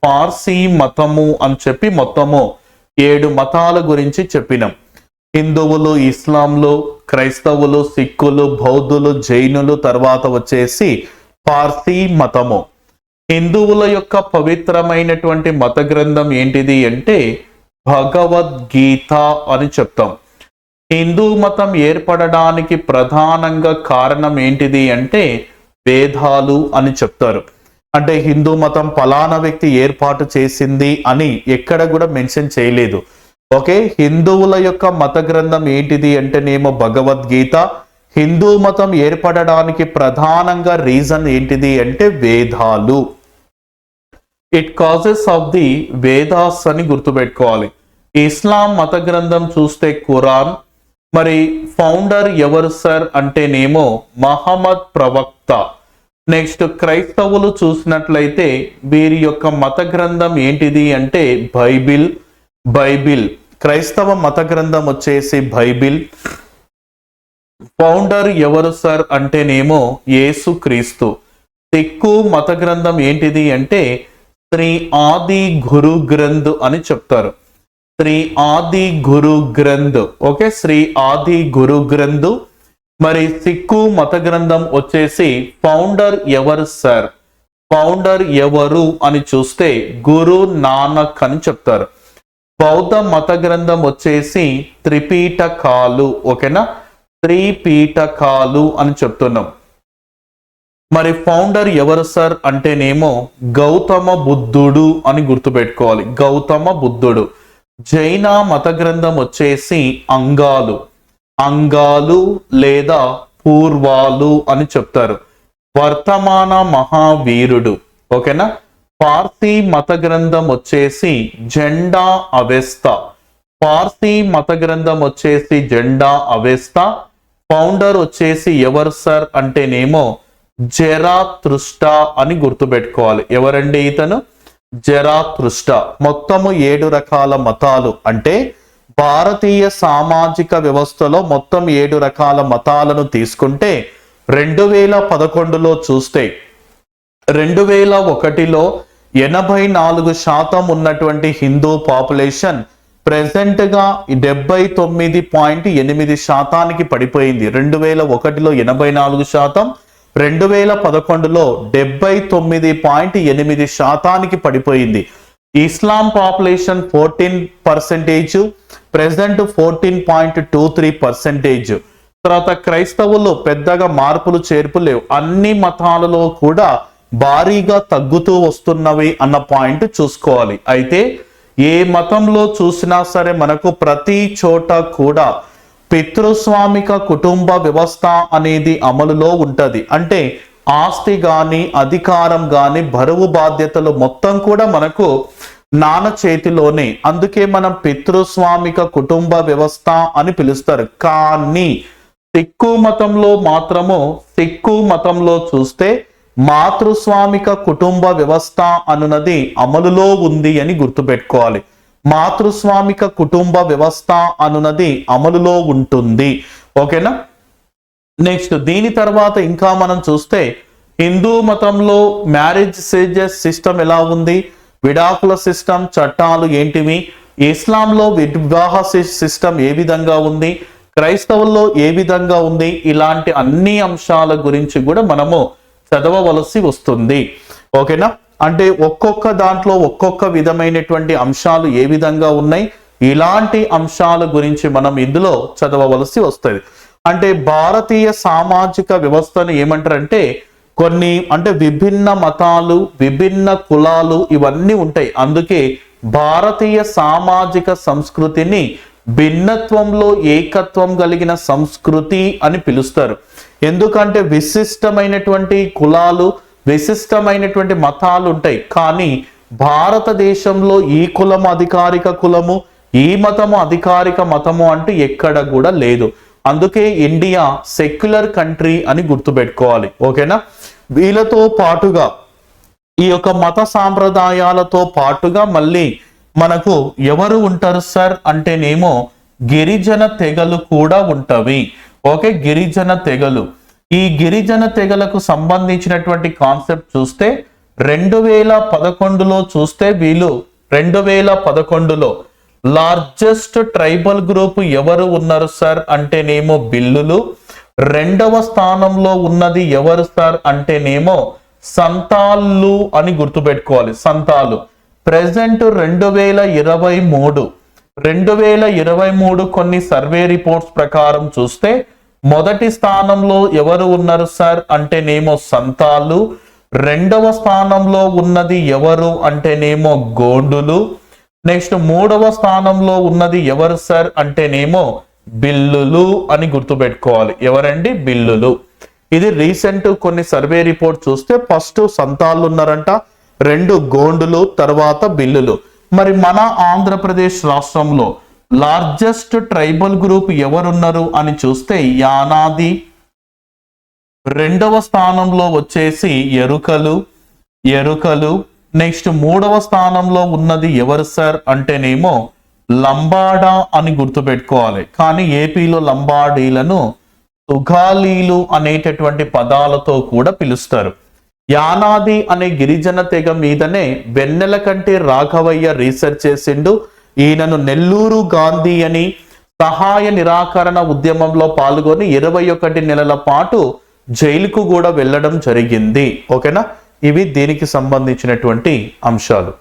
పార్సీ మతము అని చెప్పి మొత్తము 7 మతాల గురించి చెప్పినాం. హిందువులు, ఇస్లాంలు, క్రైస్తవులు, సిక్కులు, బౌద్ధులు, జైనులు, తర్వాత వచ్చేసి పార్సీ మతము. హిందువుల యొక్క పవిత్రమైనటువంటి మత గ్రంథం ఏంటిది అంటే భగవద్గీత అని చెప్తాం. హిందూ మతం ఏర్పడడానికి ప్రధానంగా కారణం ఏంటిది అంటే వేదాలు అని చెప్తారు. అంటే హిందూ మతం ఫలానా వ్యక్తి ఏర్పాటు చేసింది అని ఎక్కడ కూడా మెన్షన్ చేయలేదు. హిందువుల యొక్క మత గ్రంథం ఏంటిది అంటేనేమో భగవద్గీత. హిందూ మతం ఏర్పడడానికి ప్రధానంగా రీజన్ ఏంటిది అంటే వేదాలు. It causes of the Vedas అని గుర్తుపెట్టుకోవాలి. ఇస్లాం మత గ్రంథం చూస్తే ఖురాన్, మరి ఫౌండర్ ఎవరు సార్ అంటేనేమో మహమ్మద్ ప్రవక్త. నెక్స్ట్ క్రైస్తవులు చూసినట్లయితే వీరి యొక్క మత గ్రంథం ఏంటిది అంటే బైబిల్. క్రైస్తవ మత గ్రంథం వచ్చేసి బైబిల్. ఫౌండర్ ఎవరు సార్ అంటేనేమో యేసు క్రీస్తు. సిక్కు మత గ్రంథం ఏంటిది అంటే శ్రీ ఆది గురు గ్రంథ్ అని చెప్తారు. శ్రీ ఆది గురు గ్రంథ్. ఓకే, శ్రీ ఆది గురు గ్రంథ్. మరి సిక్కు మత గ్రంథం వచ్చేసి ఫౌండర్ ఎవరు సార్, ఫౌండర్ ఎవరు అని చూస్తే గురు నానక్ అని చెప్తారు. బౌద్ధ మత గ్రంథం వచ్చేసి త్రిపీఠకాలు. ఓకేనా, త్రిపీఠకాలు అని చెప్తున్నాం. మరి ఫౌండర్ ఎవరు సార్ అంటేనేమో గౌతమ బుద్ధుడు అని గుర్తుపెట్టుకోవాలి, గౌతమ బుద్ధుడు. జైన మత గ్రంథం వచ్చేసి అంగాలు లేదా పూర్వాలు అని చెప్తారు. వర్తమాన మహావీరుడు. ఓకేనా. పార్సీ మత గ్రంథం వచ్చేసి జెండా అవెస్తా. పార్సీ మత గ్రంథం వచ్చేసి జెండా అవెస్తా. ఫౌండర్ వచ్చేసి ఎవరు సార్ అంటేనేమో జరాతృష్ట అని గుర్తుపెట్టుకోవాలి. ఎవరండి ఇతను? జరాతృష్ట. మొత్తము 7 రకాల మతాలు అంటే భారతీయ సామాజిక వ్యవస్థలో మొత్తం 7 రకాల మతాలను తీసుకుంటే 2011లో చూస్తే 2001లో 84% ఉన్నటువంటి హిందూ పాపులేషన్ ప్రెసెంట్ గా 79.8% పడిపోయింది. 2001లో 84%, 2011లో 79.8% పడిపోయింది. ఇస్లాం పాపులేషన్ 14%, ప్రెసెంట్ 14.23%. తర్వాత క్రైస్తవులు పెద్దగా మార్పులు చేర్పులు లేవు, అన్ని మతాలలో కూడా భారీగా తగ్గుతూ వస్తున్నవి అన్న పాయింట్ చూసుకోవాలి. అయితే ఏ మతంలో చూసినా సరే మనకు ప్రతి చోట కూడా పితృస్వామిక కుటుంబ వ్యవస్థ అనేది అమలులో ఉంటది. అంటే ఆస్తి గాని అధికారం గాని బరువు బాధ్యతలు మొత్తం కూడా మనకు నాన్న చేతిలోనే. అందుకే మనం పితృస్వామిక కుటుంబ వ్యవస్థ అని పిలుస్తారు. కానీ సిక్కు మతంలో చూస్తే మాతృస్వామిక కుటుంబ వ్యవస్థ అనున్నది అమలులో ఉంది అని గుర్తుపెట్టుకోవాలి. మాతృస్వామిక కుటుంబ వ్యవస్థ అనున్నది అమలులో ఉంటుంది. ఓకేనా. నెక్స్ట్ దీని తర్వాత ఇంకా మనం చూస్తే హిందూ మతంలో మ్యారేజ్ సిస్టమ్ ఎలా ఉంది, విడాకుల సిస్టమ్ చట్టాలు ఏంటివి, ఇస్లాంలో వివాహ సిస్టమ్ ఏ విధంగా ఉంది, క్రైస్తవుల్లో ఏ విధంగా ఉంది, ఇలాంటి అన్ని అంశాల గురించి కూడా మనము చదవవలసి వస్తుంది. ఓకేనా. అంటే ఒక్కొక్క దాంట్లో ఒక్కొక్క విధమైనటువంటి అంశాలు ఏ విధంగా ఉన్నాయి, ఇలాంటి అంశాల గురించి మనం ఇందులో చదవవలసి వస్తుంది. అంటే భారతీయ సామాజిక వ్యవస్థను ఏమంటారంటే కొన్ని అంటే విభిన్న మతాలు, విభిన్న కులాలు ఇవన్నీ ఉంటాయి. అందుకే భారతీయ సామాజిక సంస్కృతిని భిన్నత్వంలో ఏకత్వం కలిగిన సంస్కృతి అని పిలుస్తారు. ఎందుకంటే విశిష్టమైనటువంటి కులాలు, విశిష్టమైనటువంటి మతాలు ఉంటాయి. కానీ భారతదేశంలో ఈ కులము అధికారిక కులము, ఈ మతము అధికారిక మతము అంటూ ఎక్కడ కూడా లేదు. అందుకే ఇండియా సెక్యులర్ కంట్రీ అని గుర్తుపెట్టుకోవాలి. ఓకేనా. వీళ్ళతో పాటుగా ఈ యొక్క మత సాంప్రదాయాలతో పాటుగా మళ్ళీ మనకు ఎవరు ఉంటారు సార్ అంటేనేమో గిరిజన తెగలు కూడా ఉంటవి. ఓకే, గిరిజన తెగలు. ఈ గిరిజన తెగలకు సంబంధించినటువంటి కాన్సెప్ట్ చూస్తే 2011లో చూస్తే వీళ్ళు 2011లో లార్జెస్ట్ ట్రైబల్ గ్రూప్ ఎవరు ఉన్నారు సార్ అంటేనేమో బిల్లులు. 2వ స్థానంలో ఉన్నది ఎవరు సార్ అంటేనేమో సంతాళ్ళు అని గుర్తుపెట్టుకోవాలి. సంతాలు. ప్రెసెంట్ 2023 కొన్ని సర్వే రిపోర్ట్స్ ప్రకారం చూస్తే మొదటి స్థానంలో ఎవరు ఉన్నారు సార్ అంటేనేమో సంతాళ్ళు. 2వ స్థానంలో ఉన్నది ఎవరు అంటేనేమో గోండులు. నెక్స్ట్ 3వ స్థానంలో ఉన్నది ఎవరు సార్ అంటేనేమో బిల్లులు అని గుర్తుపెట్టుకోవాలి. ఎవరండి? బిల్లులు. ఇది రీసెంట్ కొన్ని సర్వే రిపోర్ట్ చూస్తే ఫస్ట్ సంతాళ్ళు ఉన్నారంట, 2 గోండులు, తర్వాత బిల్లులు. మరి మన ఆంధ్రప్రదేశ్ రాష్ట్రంలో లార్జెస్ట్ ట్రైబల్ గ్రూప్ ఎవరున్నారు అని చూస్తే యానాది. రెండవ స్థానంలో వచ్చేసి ఎరుకలు. నెక్స్ట్ మూడవ స్థానంలో ఉన్నది ఎవరు సార్ అంటేనేమో లంబాడా అని గుర్తుపెట్టుకోవాలి. కానీ ఏపీలో లంబాడీలను సుగాలీలు అనేటటువంటి పదాలతో కూడా పిలుస్తారు. యానాది అనే గిరిజన తెగ మీదనే వెన్నెలకంటి రాఘవయ్య రీసెర్చ్ చేసిండు. ఈయనను నెల్లూరు గాంధీ అని సహాయ నిరాకరణ ఉద్యమంలో పాల్గొని 21 నెలల పాటు జైలుకు కూడా వెళ్ళడం జరిగింది. ఓకేనా, ఇవి దీనికి సంబంధించినటువంటి అంశాలు.